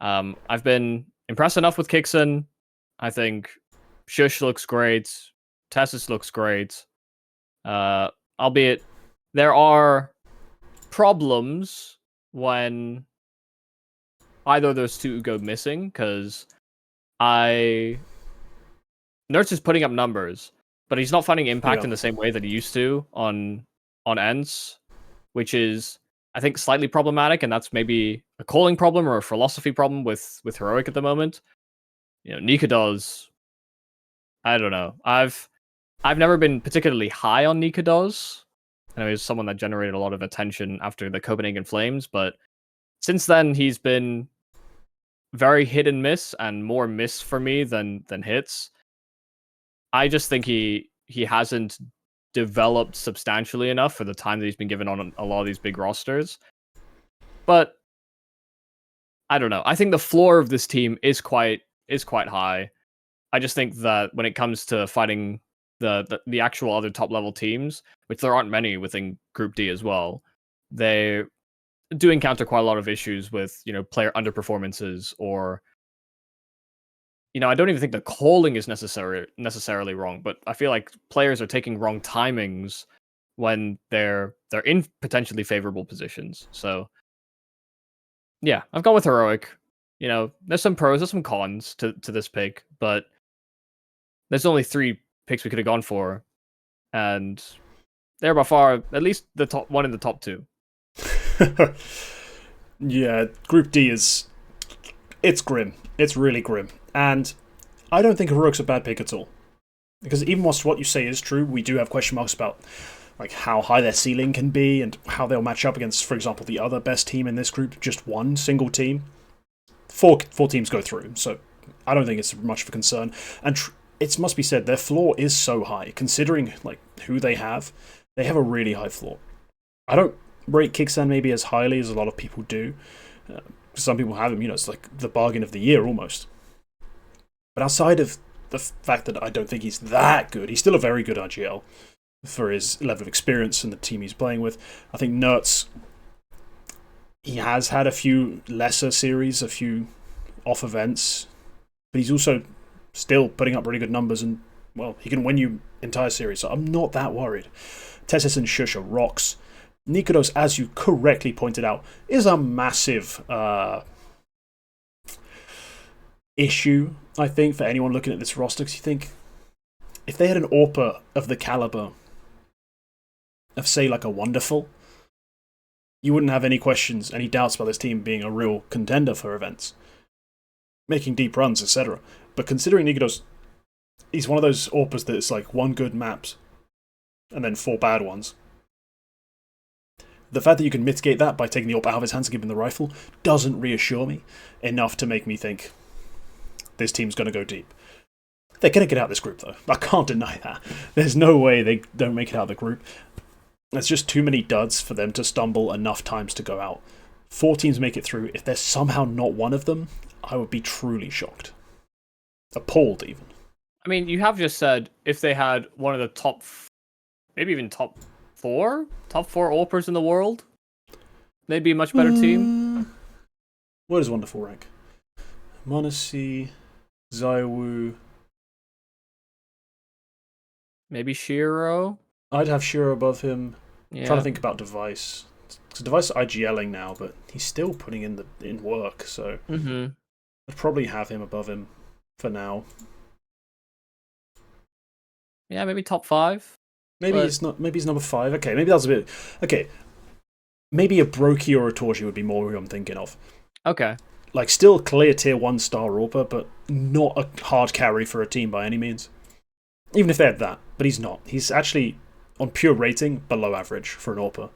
I've been impressed enough with Kixon. I think Shush looks great. Tessus looks great. Albeit there are problems when either of those two go missing, because Nerds is putting up numbers, but he's not finding impact in the same way that he used to on ends, which is, I think, slightly problematic, and that's maybe a calling problem or a philosophy problem with Heroic at the moment. Nikados, I don't know. I've never been particularly high on Nikados. I know he's someone that generated a lot of attention after the Copenhagen Flames, but since then he's been very hit and miss, and more miss for me than hits. I just think he hasn't developed substantially enough for the time that he's been given on a lot of these big rosters. But I don't know. I think the floor of this team is quite high. I just think that when it comes to fighting the actual other top level teams, which there aren't many within Group D as well, they do encounter quite a lot of issues with, player underperformances, or I don't even think the calling is necessarily wrong, but I feel like players are taking wrong timings when they're in potentially favorable positions. So yeah, I've gone with Heroic. There's some pros, there's some cons to this pick, but there's only 3 picks we could have gone for, and they're by far at least the top one in the top 2. Yeah, Group D it's grim. It's really grim. And I don't think Heroic's a bad pick at all. Because even whilst what you say is true, we do have question marks about how high their ceiling can be and how they'll match up against, for example, the other best team in this group, just one single team. Four teams go through, so I don't think it's much of a concern. And it must be said, their floor is so high, considering who they have. They have a really high floor. I don't rate Kickstand maybe as highly as a lot of people do. Some people have him, it's like the bargain of the year almost. But outside of the fact that I don't think he's that good, he's still a very good IGL for his level of experience and the team he's playing with. I think Nerds, he has had a few lesser series, a few off events, but he's also still putting up really good numbers, and, well, he can win you entire series, so I'm not that worried. Tessus and Shush are rocks. Nikados, as you correctly pointed out, is a massive issue, I think, for anyone looking at this roster, because you think, if they had an AWPer of the caliber of, say, like a Wonderful, you wouldn't have any questions, any doubts about this team being a real contender for events, making deep runs, etc. But considering Nikados, he's one of those AWPers that it's like 1 good maps and then 4 bad ones. The fact that you can mitigate that by taking the AWP out of his hands and giving him the rifle doesn't reassure me enough to make me think this team's going to go deep. They're going to get out of this group, though. I can't deny that. There's no way they don't make it out of the group. There's just too many duds for them to stumble enough times to go out. 4 teams make it through. If they're somehow not one of them, I would be truly shocked. Appalled, even. I mean, you have just said if they had one of the top, maybe even top 4 AWPers in the world, they'd be a much better team. What is Wonderful rank? Monte, Zaiwu. Maybe Shiro? I'd have Shiro above him. Yeah. I'm trying to think about Device. So Device is IGLing now, but he's still putting in work, so I'd probably have him above him for now. Yeah, maybe top 5. Maybe he's not. Maybe he's number 5. Okay, maybe that's a bit. Okay, maybe a Brokey or a Torji would be more who I'm thinking of. Okay. Still clear tier 1 star AWPer, but not a hard carry for a team by any means. Even if they had that, but he's not. He's actually, on pure rating, below average for an AWPer.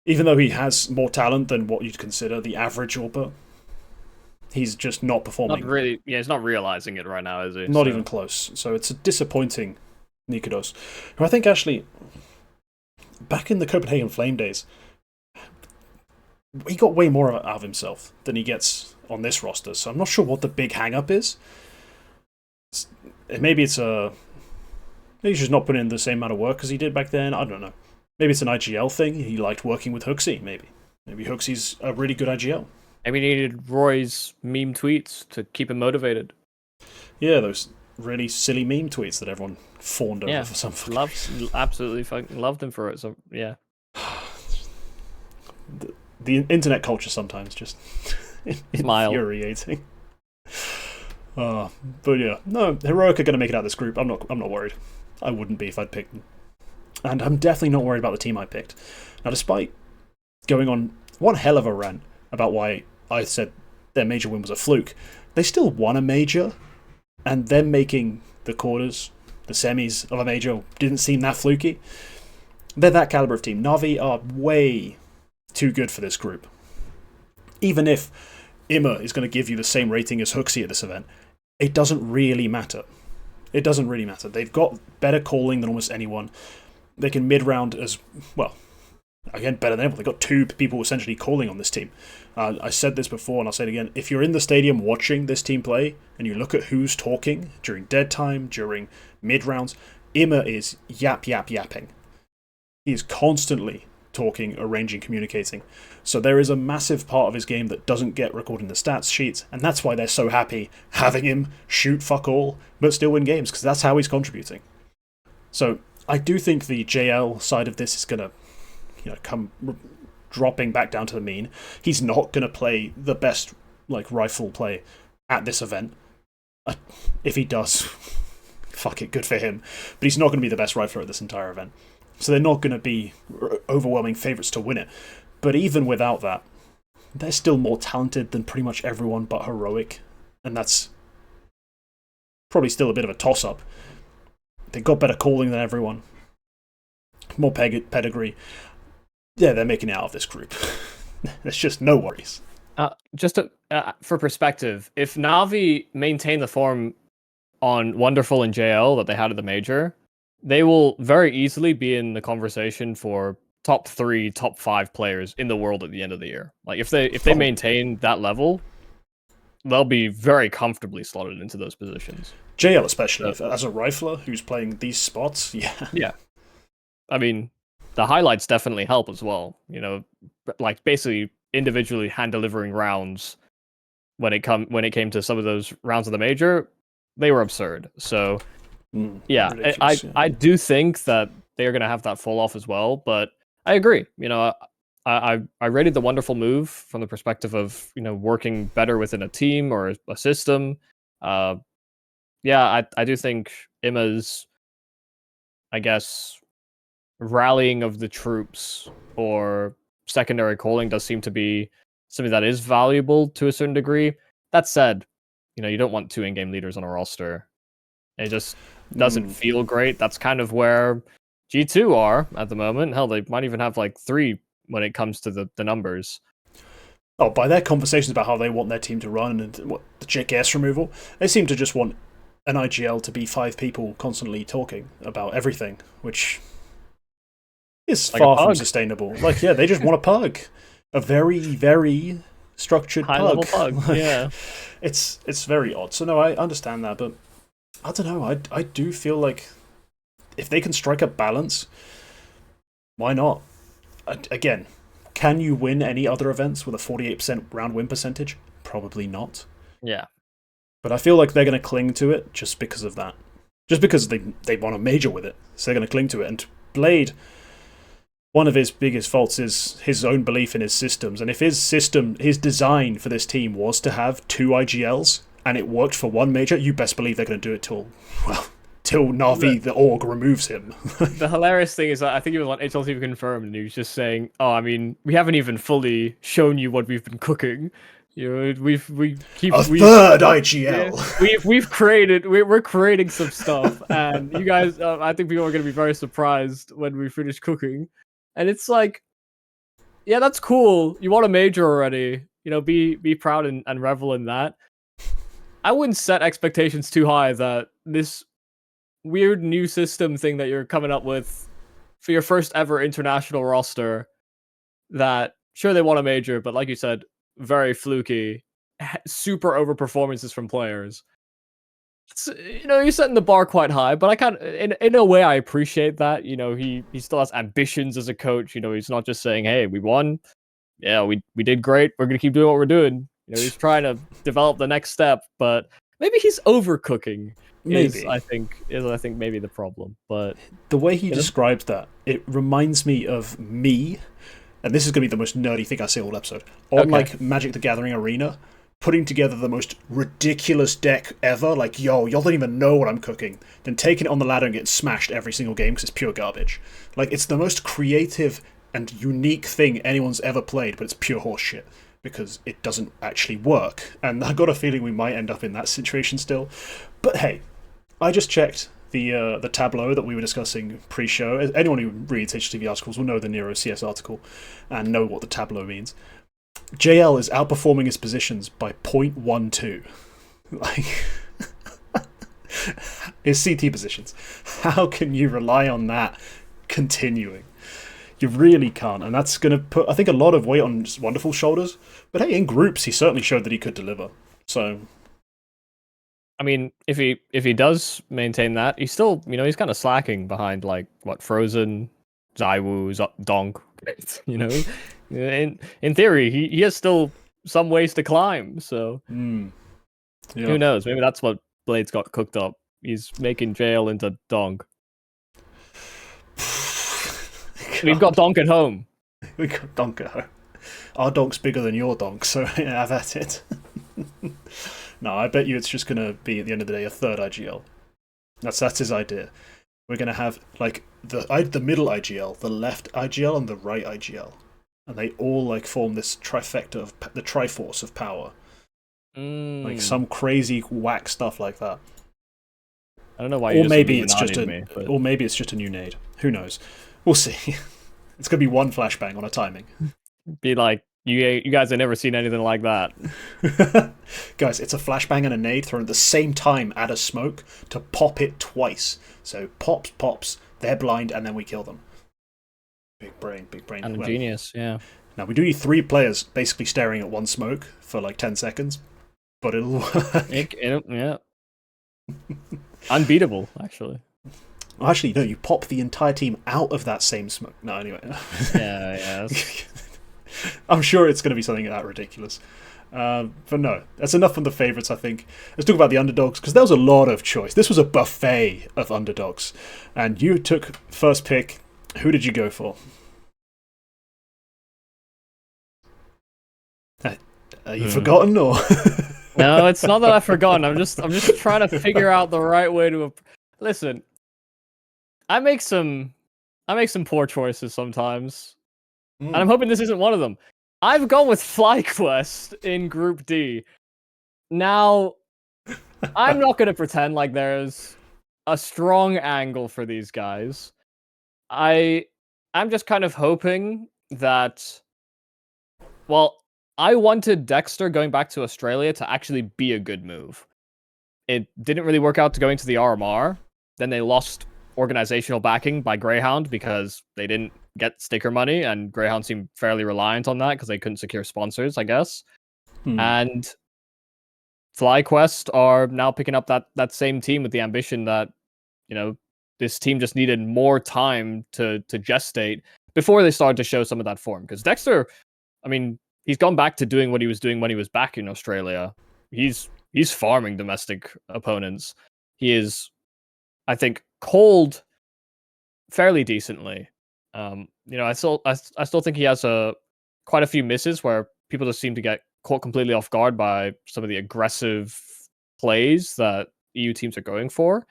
Even though he has more talent than what you'd consider the average AWPer, he's just not performing. Not really. Yeah, he's not realizing it right now, is he? Not even close. So it's a disappointing Nikados, who I think actually, back in the Copenhagen Flame days, he got way more out of himself than he gets on this roster. So I'm not sure what the big hang-up is. Maybe he's just not putting in the same amount of work as he did back then. I don't know. Maybe it's an IGL thing. He liked working with Hooksy, maybe. Maybe Hooksy's a really good IGL. Maybe he needed Roy's meme tweets to keep him motivated. Yeah, those really silly meme tweets that everyone fawned over for some fucking absolutely fucking loved him for it. So yeah, the internet culture sometimes just smile. infuriating. But yeah, no, Heroic are going to make it out of this group. I'm not worried. I wouldn't be if I'd picked them, and I'm definitely not worried about the team I picked. Now, despite going on one hell of a rant about why I said their major win was a fluke, they still won a major, and them making the quarters, the semis of a major didn't seem that fluky. They're that caliber of team. Navi are way too good for this group. Even if Imma is going to give you the same rating as Hooksy at this event, it doesn't really matter. It doesn't really matter. They've got better calling than almost anyone. They can mid-round as well. Again, better than anyone. They've got two people essentially calling on this team. I said this before and I'll say it again. If you're in the stadium watching this team play and you look at who's talking during dead time, during mid-rounds, Imma is yapping. He is constantly talking, arranging, communicating. So there is a massive part of his game that doesn't get recorded in the stats sheets, and that's why they're so happy having him shoot fuck all, but still win games, because that's how he's contributing. So I do think the JL side of this is going to come dropping back down to the mean. He's not going to play the best rifle play at this event. If he does, fuck it, good for him. But he's not going to be the best rifler at this entire event. So they're not going to be overwhelming favourites to win it. But even without that, they're still more talented than pretty much everyone but Heroic. And that's probably still a bit of a toss-up. They've got better calling than everyone. More pedigree. Yeah, they're making it out of this group. There's just no worries. For perspective, if Navi maintain the form on Wonderful and JL that they had at the major, they will very easily be in the conversation for top 3, top 5 players in the world at the end of the year. Like if they maintain that level, they'll be very comfortably slotted into those positions. JL especially, as a rifler who's playing these spots, yeah. Yeah. I mean, the highlights definitely help as well. Basically individually hand delivering rounds when it came to some of those rounds of the major, they were absurd. So I do think that they're going to have that fall off as well, but I agree. I rated the Wonderful move from the perspective of, working better within a team or a system. I do think Imma's, I guess, rallying of the troops or secondary calling does seem to be something that is valuable to a certain degree. That said, you don't want 2 in-game leaders on a roster. It just doesn't feel great. That's kind of where G2 are at the moment. Hell, they might even have 3 when it comes to the numbers. Oh, by their conversations about how they want their team to run and the JKS removal, they seem to just want an IGL to be 5 people constantly talking about everything, which is far from sustainable. They just want a pug. A very, very structured high-level pug. Yeah. It's very odd. So no, I understand that, but I don't know. I do feel like if they can strike a balance, why not? Again, can you win any other events with a 48% round win percentage? Probably not. Yeah. But I feel like they're going to cling to it just because of that. Just because they won a major with it. So they're going to cling to it. And Blade, one of his biggest faults is his own belief in his systems. And if his design for this team was to have 2 IGLs, and it worked for one major, you best believe they're going to do it till Navi, the org, removes him. The hilarious thing is that I think he was on HLTV Confirmed, and he was just saying, "Oh, I mean, we haven't even fully shown you what we've been cooking. We keep a third IGL. Yeah, we're creating some stuff, and you guys, I think people are going to be very surprised when we finish cooking." And it's like, yeah, that's cool. You want a major already, be proud and revel in that. I wouldn't set expectations too high that this weird new system thing that you're coming up with for your first ever international roster, that sure they won a major, but like you said, very fluky, super over performances from players. It's, you're setting the bar quite high, but I kind of, in a way, I appreciate that. He still has ambitions as a coach. He's not just saying, "Hey, we won. Yeah, we did great. We're gonna keep doing what we're doing." He's trying to develop the next step, but maybe he's overcooking. Maybe. I think maybe the problem. But The way he you know, describes that, it reminds me of me, and this is going to be the most nerdy thing I say all episode, on okay. like Magic the Gathering Arena, putting together the most ridiculous deck ever, like, yo, y'all don't even know what I'm cooking, then taking it on the ladder and getting smashed every single game because it's pure garbage. Like, it's the most creative and unique thing anyone's ever played, but it's pure horseshit because it doesn't actually work. And I got a feeling we might end up in that situation still. But hey, I just checked the tableau that we were discussing pre-show. Anyone who reads HTV articles will know the Nero CS article and know what the tableau means. JL is outperforming his positions by 0.12. Like, his CT positions. How can you rely on that continuing? You really can't, and that's going to put, I think, a lot of weight on Wonderful's shoulders. But hey, in groups, he certainly showed that he could deliver. So, I mean, if he does maintain that, he's still, he's kind of slacking behind like what Frozen, Zaiwu, Donk. In theory, he has still some ways to climb. So yeah. who knows? Maybe that's what Blade's got cooked up. He's making jail into Donk. We've got Donk at home. We got Donk at home. Our Donk's bigger than your Donk, so yeah, have at it. No, I bet you it's just going to be, at the end of the day, a third IGL. That's his idea. We're going to have like the middle IGL, the left IGL, and the right IGL. And they all like form this trifecta of the Triforce of power. Like some crazy whack stuff like that. I don't know why. Or maybe it's just a new nade. Who knows? We'll see. It's gonna be one flashbang on a timing. Be like, you guys have never seen anything like that. Guys, it's a flashbang and a nade thrown at the same time at a smoke to pop it twice. So pops, they're blind, and then we kill them. Big brain. And a genius, yeah. Now, we do need 3 players basically staring at one smoke for like 10 seconds, but it'll work. Yeah. Unbeatable, actually. Well, actually, no, you pop the entire team out of that same smoke. No, anyway. Yeah. I'm sure it's going to be something that ridiculous. But no, that's enough from the favourites, I think. Let's talk about the underdogs, because there was a lot of choice. This was a buffet of underdogs. And you took first pick. Who did you go for? Are you forgotten, or...? No, it's not that I've forgotten. I'm just trying to figure out the right way to... Listen, I make some poor choices sometimes. And I'm hoping this isn't one of them. I've gone with FlyQuest in Group D. Now, I'm not going to pretend like there's a strong angle for these guys. I'm just kind of hoping that... Well, I wanted Dexter going back to Australia to actually be a good move. It didn't really work out to going to the RMR. Then they lost organizational backing by Greyhound because they didn't get sticker money, and Greyhound seemed fairly reliant on that because they couldn't secure sponsors, I guess. And FlyQuest are now picking up that same team with the ambition that, this team just needed more time to gestate before they started to show some of that form. Because Dexter, I mean, he's gone back to doing what he was doing when he was back in Australia. He's farming domestic opponents. He is, I think, cold fairly decently. I still think he has quite a few misses where people just seem to get caught completely off guard by some of the aggressive plays that EU teams are going for.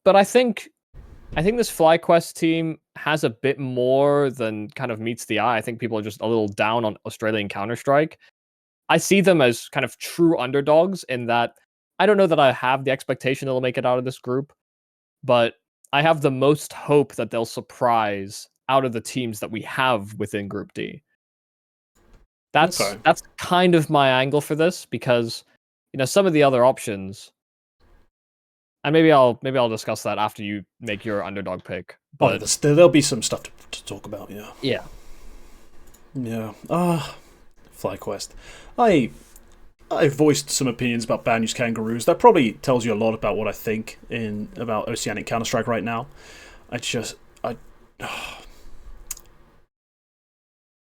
But I think this FlyQuest team has a bit more than kind of meets the eye. I think people are just a little down on Australian Counter-Strike. I see them as kind of true underdogs in that I don't know that I have the expectation they'll make it out of this group, but I have the most hope that they'll surprise out of the teams that we have within Group D. That's kind of my angle for this, because some of the other options, and maybe I'll discuss that after you make your underdog pick. But there'll be some stuff to talk about. Yeah. FlyQuest. I voiced some opinions about Banyu's Kangaroos. That probably tells you a lot about what I think about Oceanic Counter-Strike right now.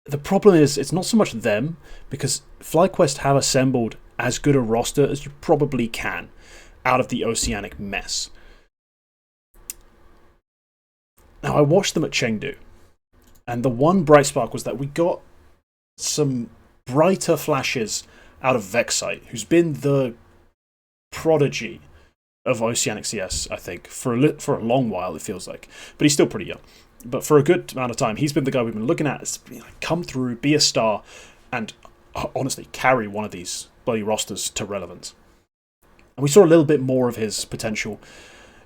The problem is, it's not so much them, because FlyQuest have assembled as good a roster as you probably can out of the Oceanic mess. Now, I watched them at Chengdu, and the one bright spark was that we got some brighter flashes out of Vexite, who's been the prodigy of Oceanic CS, I think, for a long while, it feels like. But he's still pretty young. But for a good amount of time, he's been the guy we've been looking at, come through, be a star, and honestly carry one of these bloody rosters to relevance. And we saw a little bit more of his potential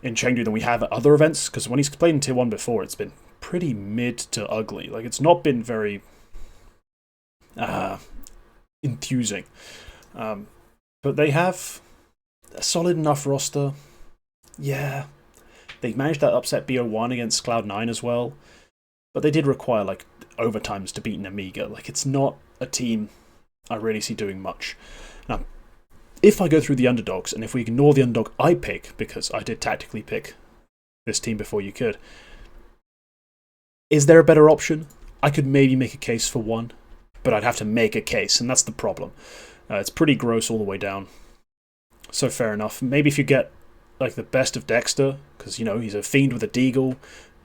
in Chengdu than we have at other events, because when he's played in Tier 1 before, it's been pretty mid to ugly. Like, it's not been very enthusing. But they have a solid enough roster. Yeah. They managed that upset BO1 against Cloud9 as well. But they did require, like, overtimes to beat an Amiga. Like, it's not a team I really see doing much. Now, if I go through the underdogs, and if we ignore the underdog I pick, because I did tactically pick this team before you could, is there a better option? I could maybe make a case for one, but I'd have to make a case, and that's the problem. It's pretty gross all the way down. So fair enough. Maybe if you get like the best of Dexter, because, you know, he's a fiend with a deagle.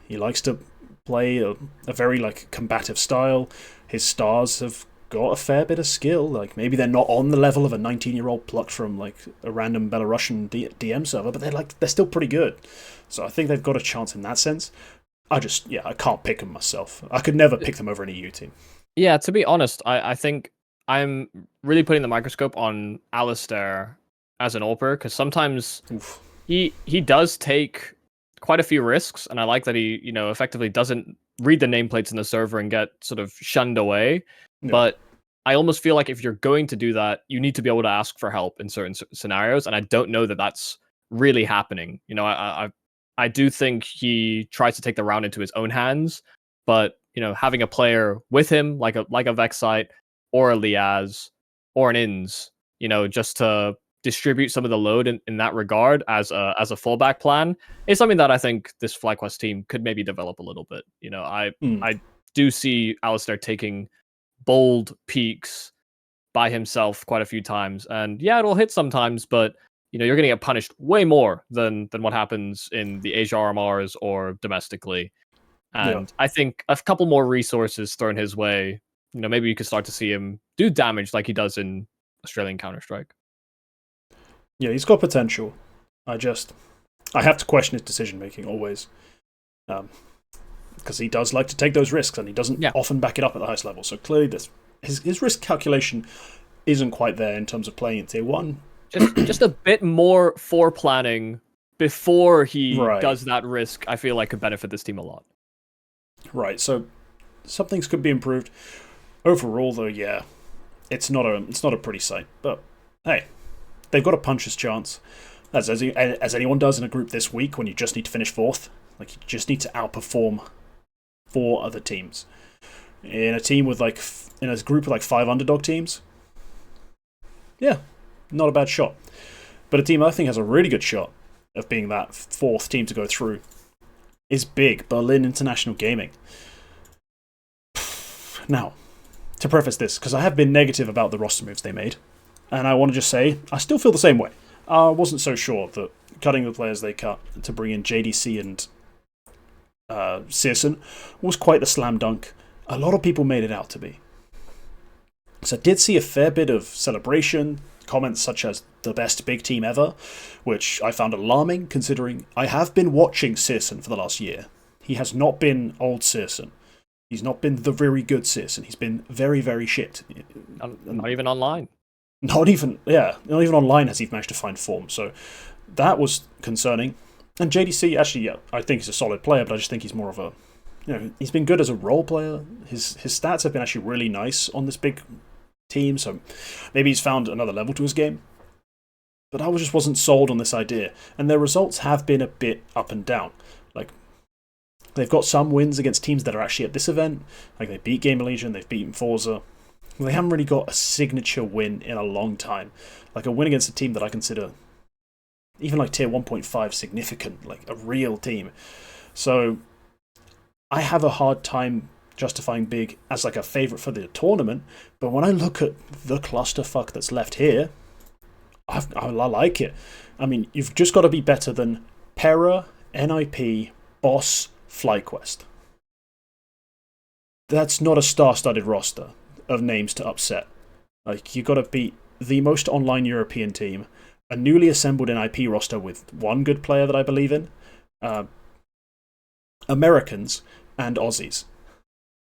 He likes to play a very like combative style. His stars have got a fair bit of skill. Like, maybe they're not on the level of a 19-year-old plucked from like a random Belarusian DM server, but they're still pretty good. So I think they've got a chance in that sense. I can't pick them myself. I could never pick them over an EU team. Yeah, to be honest, I think I'm really putting the microscope on Alistair as an AWPer, because sometimes he does take quite a few risks, and I like that he, you know, effectively doesn't read the nameplates in the server and get sort of shunned away. Yeah. But I almost feel like if you're going to do that, you need to be able to ask for help in certain scenarios, and I don't know that that's really happening. You know, I do think he tries to take the round into his own hands, but, you know, having a player with him like a Vexite or a Liaz or an Inns, you know, just to distribute some of the load in that regard as a fallback plan is something that I think this FlyQuest team could maybe develop a little bit. You know, I do see Alistair taking bold peaks by himself quite a few times, and yeah, it'll hit sometimes, but, you know, you're going to get punished way more than what happens in the Asia RMRs or domestically. And I think a couple more resources thrown his way, you know, maybe you could start to see him do damage like he does in Australian Counter-Strike. Yeah, he's got potential. I have to question his decision-making always. Because he does like to take those risks, and he doesn't often back it up at the highest level. So clearly his risk calculation isn't quite there in terms of playing in Tier 1. Just a bit more planning before he does that risk, I feel like could benefit this team a lot. Right, so some things could be improved. Overall, though, yeah, it's not a pretty sight. But hey, they've got a puncher's chance, as anyone does in a group this week when you just need to finish 4th. Like, you just need to outperform 4 other teams. In a team with in a group with 5 underdog teams, yeah, not a bad shot. But a team I think has a really good shot of being that 4th team to go through is big Berlin International Gaming. Now, to preface this, because I have been negative about the roster moves they made, and I want to just say, I still feel the same way. I wasn't so sure that cutting the players they cut to bring in JDC and Searson was quite the slam dunk a lot of people made it out to be. So I did see a fair bit of celebration, comments such as the best big team ever, which I found alarming considering I have been watching Searson for the last year. He has not been old Searson. He's not been the very good Searson. He's been very, very shit. Not even online. Not even online has he managed to find form. So that was concerning. And JDC, actually, yeah, I think he's a solid player, but I just think he's more of a, he's been good as a role player. His stats have been actually really nice on this big team, so maybe he's found another level to his game. But I just wasn't sold on this idea, and their results have been a bit up and down. Like, they've got some wins against teams that are actually at this event. Like, they beat Gamer Legion, they've beaten Forza. They haven't really got a signature win in a long time. Like a win against a team that I consider even like tier 1.5 significant, like a real team. So I have a hard time justifying Big as like a favourite for the tournament, but when I look at the clusterfuck that's left here, I like it. I mean, you've just got to be better than Pera, NIP, Boss, FlyQuest. That's not a star-studded roster of names to upset. Like, you got to beat the most online European team, a newly assembled NIP roster with one good player that I believe in, uh, Americans, and Aussies.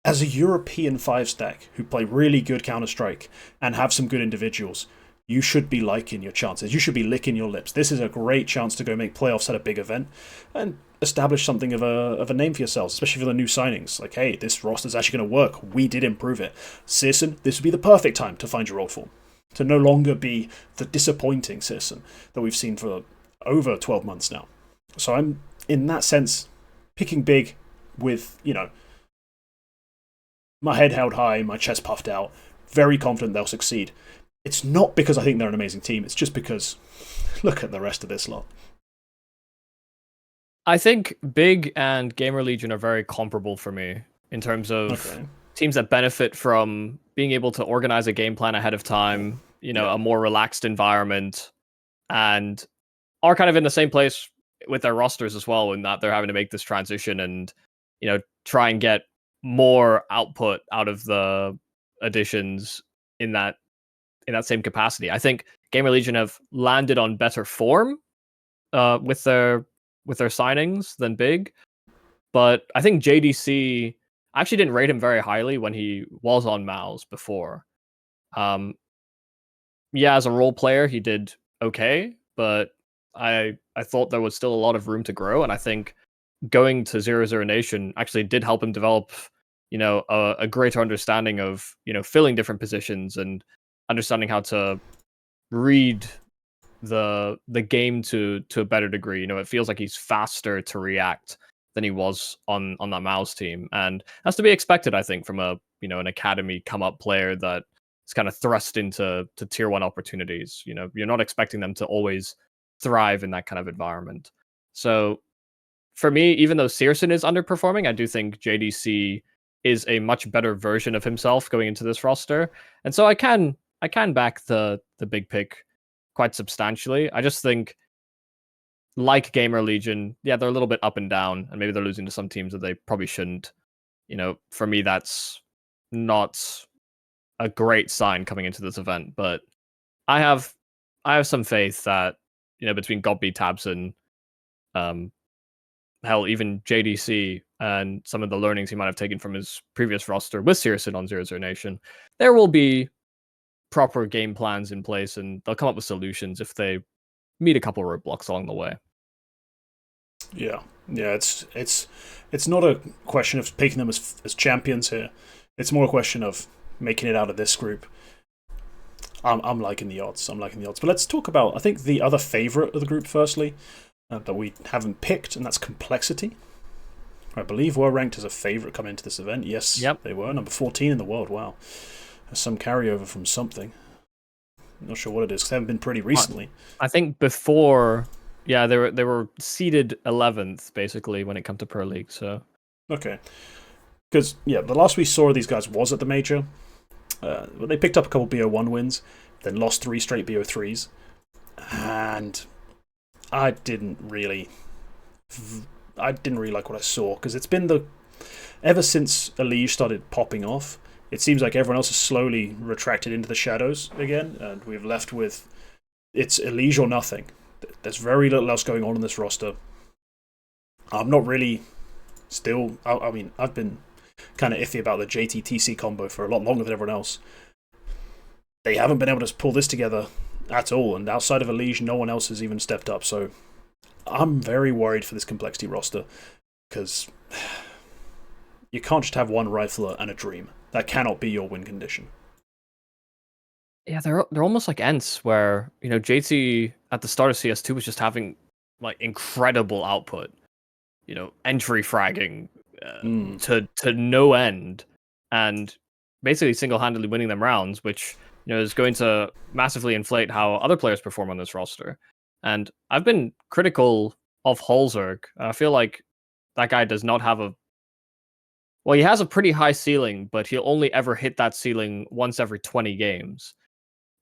As a European 5-stack who play really good Counter-Strike and have some good individuals, you should be liking your chances. You should be licking your lips. This is a great chance to go make playoffs at a big event and establish something of a name for yourselves, especially for the new signings. Like, hey, this roster's actually going to work. We did improve it. Searson, this would be the perfect time to find your old form. To no longer be the disappointing Searson that we've seen for over 12 months now. So I'm, in that sense, picking big with, my head held high, my chest puffed out, very confident they'll succeed. It's not because I think they're an amazing team, it's just because look at the rest of this lot. I think Big and Gamer Legion are very comparable for me in terms of teams that benefit from being able to organize a game plan ahead of time, a more relaxed environment, and are kind of in the same place with their rosters as well, in that they're having to make this transition and, try and get more output out of the additions in that same capacity. I think Gamer Legion have landed on better form with their signings than Big, but I think JDC, I actually didn't rate him very highly when he was on MOUZ before. Yeah, as a role player, he did okay, but I thought there was still a lot of room to grow, and I think going to 0-0 Nation actually did help him develop, a greater understanding of, filling different positions and understanding how to read the game to a better degree. It feels like he's faster to react than he was on that MOUZ team, and that's to be expected, I think, from an academy come up player that is kind of thrust into tier 1 opportunities. You're not expecting them to always thrive in that kind of environment. So for me, even though Searson is underperforming, I do think JDC is a much better version of himself going into this roster, and so I can back the big pick quite substantially. I just think, like Gamer Legion, yeah, they're a little bit up and down, and maybe they're losing to some teams that they probably shouldn't. For me, that's not a great sign coming into this event. But I have some faith that, between Gobby, Tabson, hell, even JDC, and some of the learnings he might have taken from his previous roster with Searson on 0-0 Nation, there will be proper game plans in place, and they'll come up with solutions if they meet a couple of roadblocks along the way. Yeah, it's not a question of picking them as champions here. It's more a question of making it out of this group. I'm liking the odds. But let's talk about, I think, the other favourite of the group firstly, that we haven't picked, and that's Complexity. I believe were ranked as a favourite coming into this event. Yes, yep. They were. Number 14 in the world. Wow. There's some carryover from something. Not sure what it is, because they haven't been pretty recently. I think before, yeah, they were seeded 11th, basically, when it comes to Pro League. So okay. Because, yeah, the last we saw of these guys was at the Major. They picked up a couple BO1 wins, then lost 3 straight BO3s. And I didn't really like what I saw, because it's been ever since Elige started popping off, it seems like everyone else has slowly retracted into the shadows again, and we've left with it's Elige or nothing. There's very little else going on in this roster. I'm not really still. I mean, I've been kind of iffy about the JTTC combo for a lot longer than everyone else. They haven't been able to pull this together at all, and outside of Elige, no one else has even stepped up. So I'm very worried for this Complexity roster, because you can't just have one rifler and a dream. That cannot be your win condition. Yeah, they're almost like Ents, where JT at the start of CS2 was just having like incredible output, entry fragging to no end, and basically single-handedly winning them rounds, which is going to massively inflate how other players perform on this roster. And I've been critical of Holzerg. I feel like that guy does not have he has a pretty high ceiling, but he'll only ever hit that ceiling once every 20 games.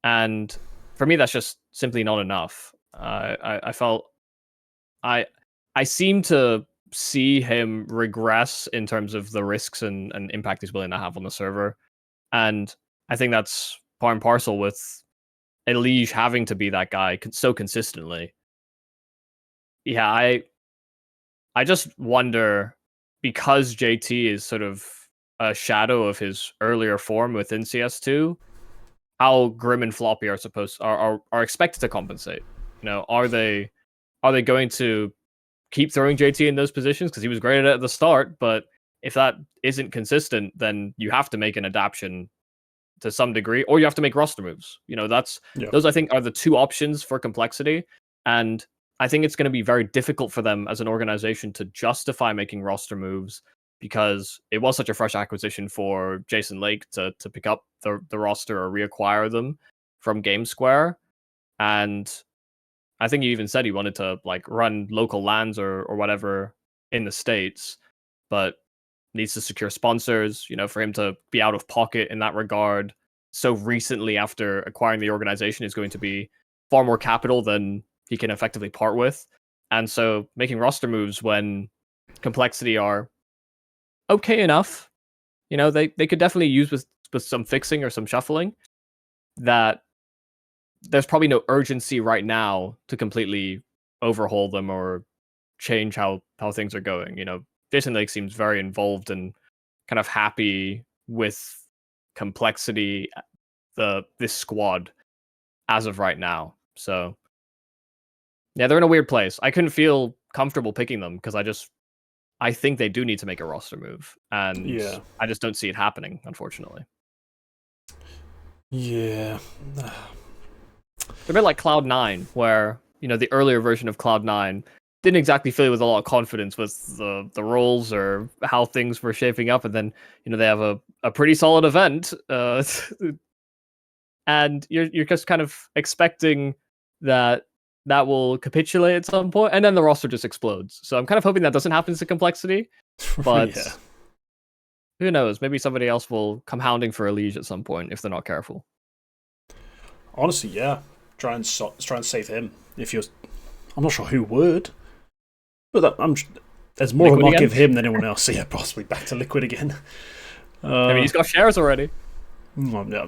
And for me, that's just simply not enough. I felt I seem to see him regress in terms of the risks and impact he's willing to have on the server, and I think that's part and parcel with Elige having to be that guy so consistently. Yeah, I just wonder, because JT is sort of a shadow of his earlier form within CS2, how Grim and Floppy are expected to compensate. You know, are they going to keep throwing JT in those positions because he was great at it at the start? But if that isn't consistent, then you have to make an adaptation to some degree, or you have to make roster moves. You know, those I think are the two options for Complexity, and I think it's going to be very difficult for them as an organization to justify making roster moves, because it was such a fresh acquisition for Jason Lake to pick up the roster or reacquire them from Game Square. And I think he even said he wanted to like run local lands or whatever in the States, but needs to secure sponsors, you know, for him to be out of pocket in that regard so recently after acquiring the organization is going to be far more capital than he can effectively part with. And so making roster moves when Complexity are okay enough, you know, they could definitely use with some fixing or some shuffling, that there's probably no urgency right now to completely overhaul them or change how things are going. You know, Jason Lake seems very involved and kind of happy with Complexity, this squad as of right now. So yeah, they're in a weird place. I couldn't feel comfortable picking them because I think they do need to make a roster move, and I just don't see it happening, unfortunately. Yeah. They're a bit like Cloud9, where, you know, the earlier version of Cloud9 didn't exactly fill you with a lot of confidence with the roles or how things were shaping up, and then, you know, they have a pretty solid event, and you're just kind of expecting that will capitulate at some point, and then the roster just explodes. So I'm kind of hoping that doesn't happen to Complexity, but Yeah. who knows? Maybe somebody else will come hounding for Elige at some point if they're not careful. Honestly, yeah. Try and save him. If you're, I'm not sure who would, but there's more Liquid of a market again? of him than anyone else. So yeah, possibly back to Liquid again. I mean, he's got shares already. Yeah,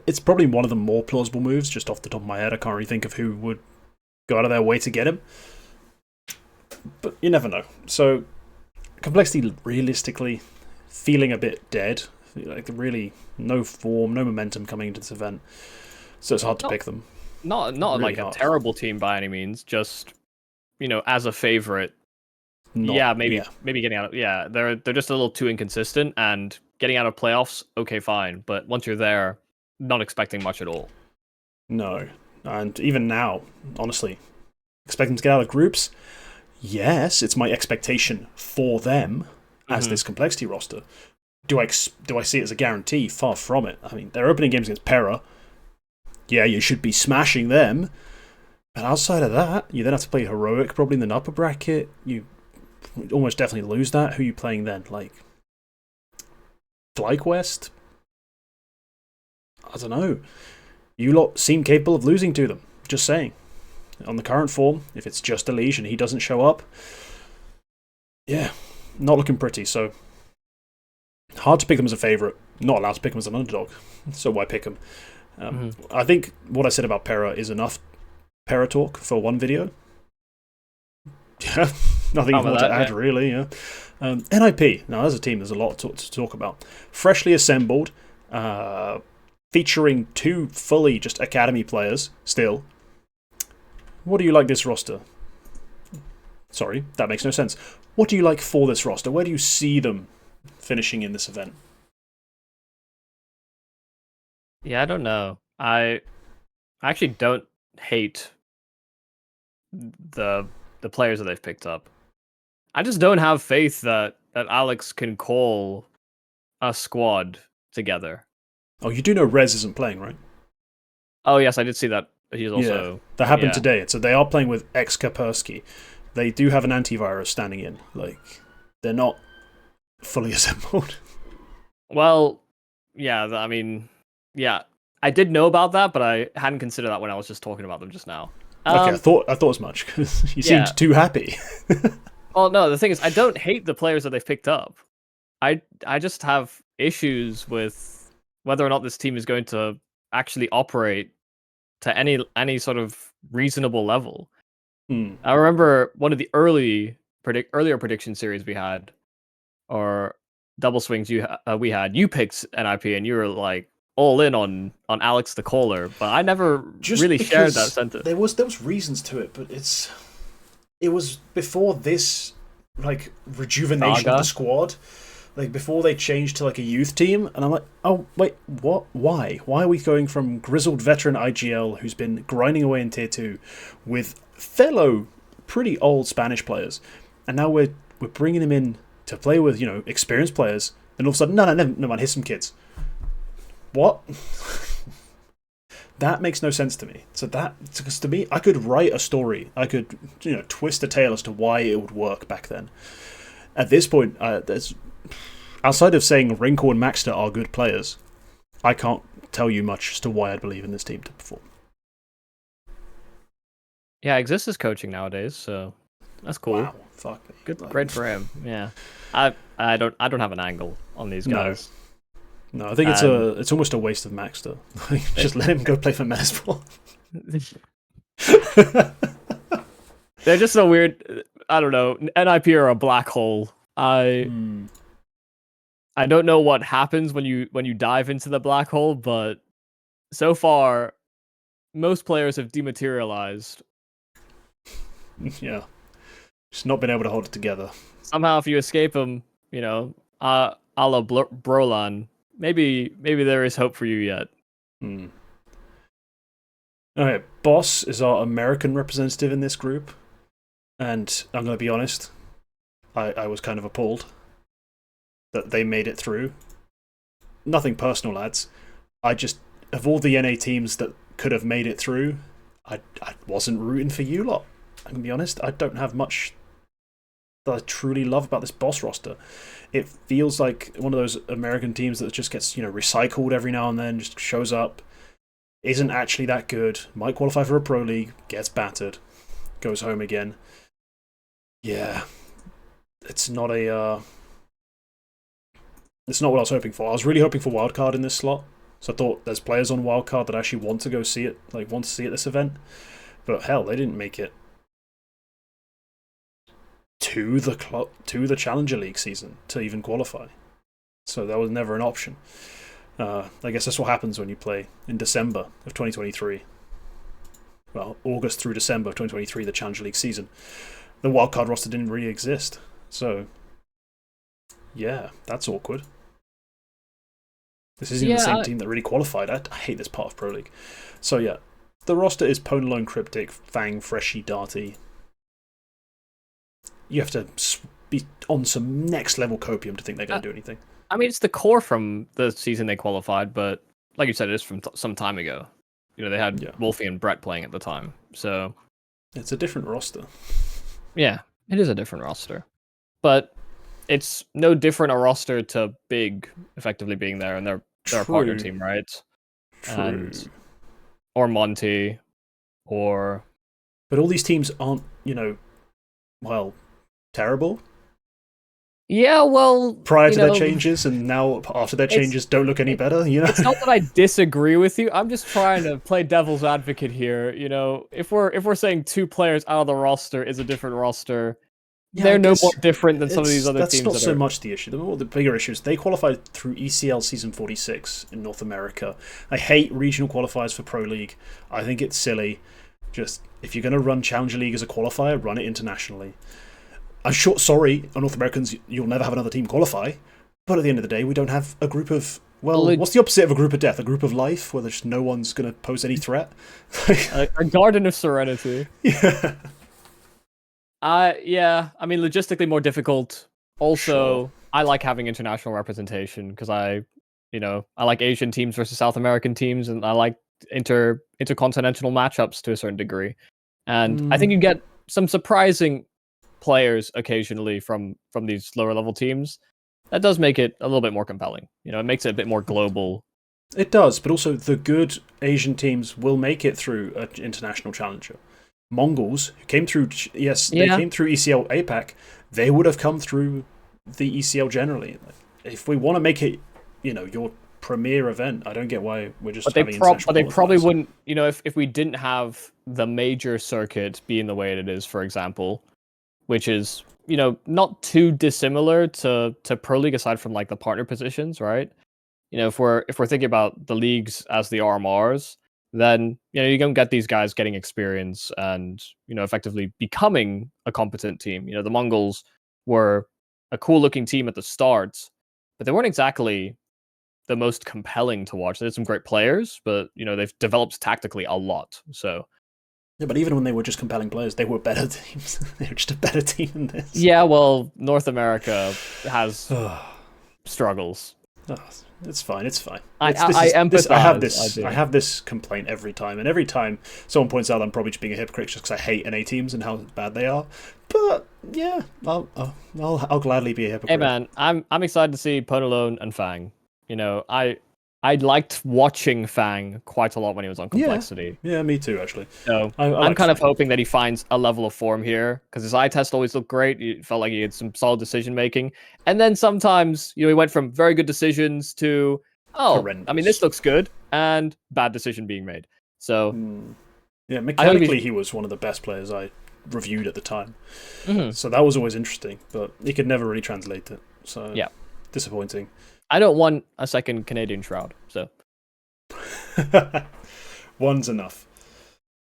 it's probably one of the more plausible moves. Just off the top of my head, I can't really think of who would go out of their way to get him. But you never know. So Complexity, realistically, feeling a bit dead. Like really, no form, no momentum coming into this event. So it's hard to pick them. Not really like hard. A terrible team by any means. Just, you know, as a favorite. Maybe getting out of they're just a little too inconsistent, and getting out of playoffs, okay, fine. But once you're there, not expecting much at all. No. And even now, honestly, expecting to get out of groups, yes, it's my expectation for them as this Complexity roster. Do I see it as a guarantee? Far from it. I mean, they're opening games against Pera. Yeah, you should be smashing them. But outside of that, you then have to play Heroic, probably in the upper bracket. You almost definitely lose that. Who are you playing then? Like, FlyQuest? I don't know. You lot seem capable of losing to them. Just saying. On the current form, if it's just Elige and he doesn't show up, yeah, not looking pretty. So hard to pick them as a favourite. Not allowed to pick them as an underdog. So why pick them? I think what I said about Pera is enough Pera talk for one video. Yeah, nothing more to add, really. Yeah. NIP. Now, as a team, there's a lot to talk about. Freshly assembled, featuring 2 fully just academy players still. What do you like this roster? Sorry, that makes no sense. What do you like for this roster? Where do you see them finishing in this event? Yeah, I don't know. I actually don't hate the players that they've picked up. I just don't have faith that Alex can call a squad together. Oh, you do know Rez isn't playing, right? Oh, yes, I did see that. He's also... Yeah, that happened today. So they are playing with ex-Kaspersky. They do have an antivirus standing in. Like, they're not fully assembled. Well, yeah, I mean... Yeah, I did know about that, but I hadn't considered that when I was just talking about them just now. Okay, I thought as much because you Yeah. seemed too happy. Well, no, the thing is, I don't hate the players that they've picked up. I just have issues with whether or not this team is going to actually operate to any sort of reasonable level. Hmm. I remember one of the earlier prediction series we had, or double swings we had. You picked NIP, and you were like all in on Alex the Caller, but I never Just really shared that because sentiment. there was reasons to it, but it was before this like rejuvenation of the Saga. squad, like before they changed to like a youth team, and I'm like, oh wait, what? Why are we going from grizzled veteran IGL who's been grinding away in tier 2 with fellow pretty old Spanish players, and now we're bringing him in to play with experienced players, and all of a sudden no never mind, here's some kids. What? That makes no sense to me. So because to me, I could write a story. I could, twist a tale as to why it would work back then. At this point, there's outside of saying Wrinkle and Maxter are good players, I can't tell you much as to why I'd believe in this team to perform. Yeah, Exist is coaching nowadays, so that's cool. Wow, fuck me. Good, great for him. Yeah, I don't have an angle on these guys. No, I think it's almost a waste of Maxter. Just let him go play for Menasport. They're just so weird. I don't know. NIP are a black hole. I don't know what happens when you dive into the black hole, but so far, most players have dematerialized. Yeah, just not been able to hold it together. Somehow, if you escape them, a la Brolan, maybe there is hope for you yet. Okay, Boss is our American representative in this group, and I'm going to be honest, I was kind of appalled that they made it through. Nothing personal, lads. I just, of all the NA teams that could have made it through, I wasn't rooting for you lot. I'm going to be honest, I don't have much that I truly love about this Boss roster. It feels like one of those American teams that just gets recycled every now and then, just shows up, isn't actually that good, might qualify for a Pro League, gets battered, goes home again. Yeah, it's not it's not what I was hoping for. I was really hoping for wildcard in this slot, so I thought there's players on wildcard that actually want to go see it, like want to see at this event. But hell, they didn't make it to the Challenger League season to even qualify, so that was never an option. I guess that's what happens when you play in December of 2023. Well, August through December of 2023, the Challenger League season. The wildcard roster didn't really exist, so yeah, that's awkward. This isn't even the same team that really qualified. I hate this part of Pro League. So yeah, the roster is Ponalone, Cryptic, Fang, Freshy, Darty. You have to be on some next level copium to think they're going to do anything. I mean, it's the core from the season they qualified, but like you said, it's from some time ago. They had Wolfie and Brett playing at the time, so it's a different roster. Yeah, it is a different roster, but it's no different a roster to Big effectively being there, and they're a partner team, right? True. Or Monte, or but all these teams aren't, well, terrible. Yeah, well, prior to their changes, and now after their changes don't look any better. It's not that I disagree with you. I'm just trying to play devil's advocate here. If we're saying two players out of the roster is a different roster, they're no more different than some of these other teams. That's not so much the issue. The bigger issue is they qualified through ECL Season 46 in North America. I hate regional qualifiers for Pro League. I think it's silly. Just, if you're going to run Challenger League as a qualifier, run it internationally. I'm sure, sorry, North Americans, you'll never have another team qualify. But at the end of the day, we don't have a group of... Well, what's the opposite of a group of death? A group of life, where there's no one's going to pose any threat? A garden of serenity. Yeah. Yeah, I mean, logistically more difficult. Also, I like having international representation, because I like Asian teams versus South American teams, and I like intercontinental matchups to a certain degree. And I think you get some surprising players occasionally from these lower level teams. That does make it a little bit more compelling. It makes it a bit more global It does, but also the good Asian teams will make it through an international challenger. Mongols, who came through, yes, they came through ECL APAC, they would have come through the ECL generally. If we want to make it, your premier event, I don't get why we're just having international. But they probably wouldn't, if we didn't have the major circuit being the way it is, for example, which is, not too dissimilar to Pro League aside from like the partner positions, right? If we're thinking about the leagues as the RMRs, then you don't get these guys getting experience and effectively becoming a competent team. The Mongols were a cool looking team at the start, but they weren't exactly the most compelling to watch. They had some great players, but they've developed tactically a lot. So yeah, but even when they were just compelling players, they were better teams. They were just a better team than this. Yeah, well, North America has struggles. Oh, it's fine. It's fine. I empathize. I have this complaint every time, and every time someone points out I'm probably just being a hypocrite just because I hate NA teams and how bad they are. But yeah, I'll gladly be a hypocrite. Hey man, I'm excited to see Ponalone and Fang. I liked watching Fang quite a lot when he was on Complexity. Yeah, me too, actually. So I'm kind of hoping that he finds a level of form here, because his eye test always looked great. It felt like he had some solid decision making, and then sometimes he went from very good decisions to horrendous. I mean, this looks good, and bad decision being made. So yeah, mechanically he was one of the best players I reviewed at the time. So that was always interesting, but he could never really translate it. So yeah, disappointing. I don't want a second Canadian Shroud, so one's enough.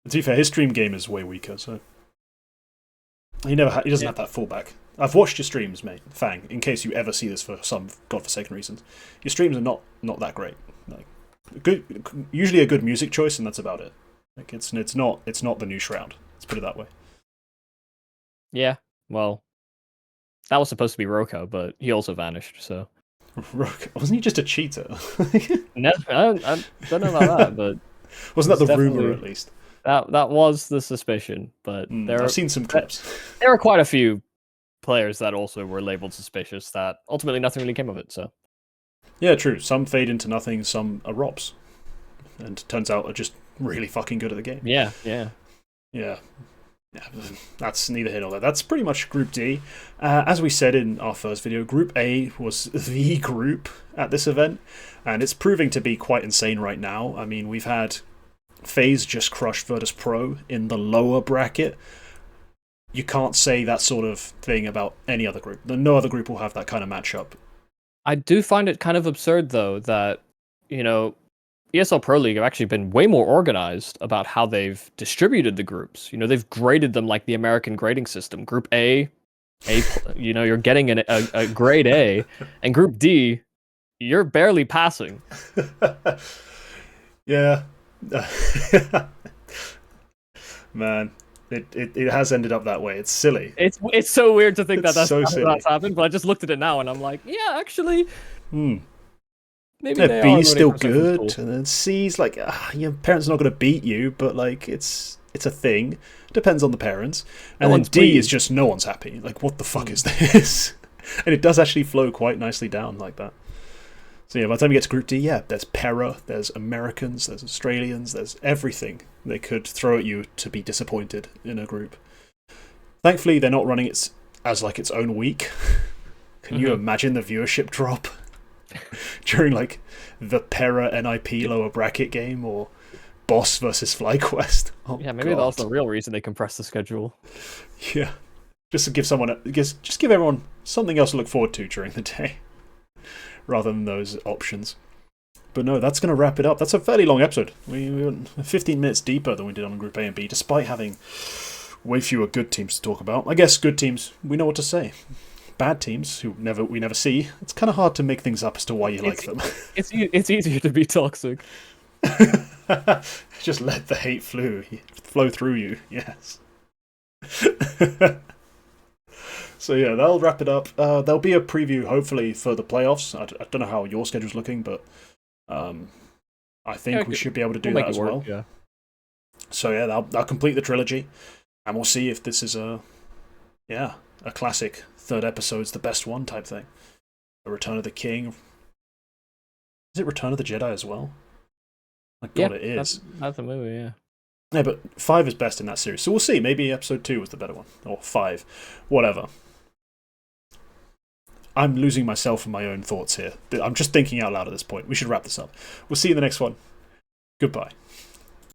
To be fair, his stream game is way weaker, so he doesn't have that fallback. I've watched your streams, mate, Fang. In case you ever see this for some godforsaken reasons, your streams are not that great. Like usually a good music choice, and that's about it. Like it's not the new Shroud. Let's put it that way. Yeah, well, that was supposed to be Roko, but he also vanished. So. Wasn't he just a cheater? No, I don't know about that, but wasn't that the rumor at least? That was the suspicion, but I've seen some clips. There were quite a few players that also were labeled suspicious that ultimately nothing really came of it. So yeah, true. Some fade into nothing, some are robs, and turns out are just really fucking good at the game. Yeah. That's neither here nor there. That's pretty much Group D. As we said in our first video, Group A was the group at this event, and it's proving to be quite insane right now. I mean, we've had FaZe just crush Virtus Pro in the lower bracket. You can't say that sort of thing about any other group. No other group will have that kind of matchup. I do find it kind of absurd, though, that, ESL Pro League have actually been way more organized about how they've distributed the groups. They've graded them like the American grading system. Group A, you're getting a grade A, and Group D, you're barely passing. Yeah. Man, it has ended up that way. It's silly. It's so weird to think that's happened, but I just looked at it now and I'm like, yeah, actually... Maybe yeah, B's still good, and then C's like your parents are not going to beat you, but like it's a thing. Depends on the parents. And then D is just no one's happy. Like what the fuck is this? And it does actually flow quite nicely down like that. So yeah, by the time you get to Group D, yeah, there's Para, there's Americans, there's Australians, there's everything they could throw at you to be disappointed in a group. Thankfully, they're not running it as like its own week. Can you imagine the viewership drop? During like the Para NIP lower bracket game or Boss versus FlyQuest. Oh, yeah, maybe that's the real reason they compressed the schedule. Yeah, just to give just give everyone something else to look forward to during the day, rather than those options. But no, that's going to wrap it up. That's a fairly long episode. We went 15 minutes deeper than we did on Group A and B, despite having way fewer good teams to talk about. I guess good teams, we know what to say. Bad teams who we never see, it's kind of hard to make things up as to why you like them. It's easier to be toxic. Just let the hate flow through you. Yes. So yeah, that'll wrap it up. There'll be a preview hopefully for the playoffs. I don't know how your schedule's looking, but I think we should be able to do that as well. Yeah. So yeah, that'll complete the trilogy, and we'll see if this is a classic third episode's the best one type thing. A Return of the King. Is it Return of the Jedi as well? My God, Yeah, it is. That's a movie, yeah. Yeah, but 5 is best in that series. So we'll see. Maybe episode 2 was the better one. Or 5. Whatever. I'm losing myself in my own thoughts here. I'm just thinking out loud at this point. We should wrap this up. We'll see you in the next one. Goodbye.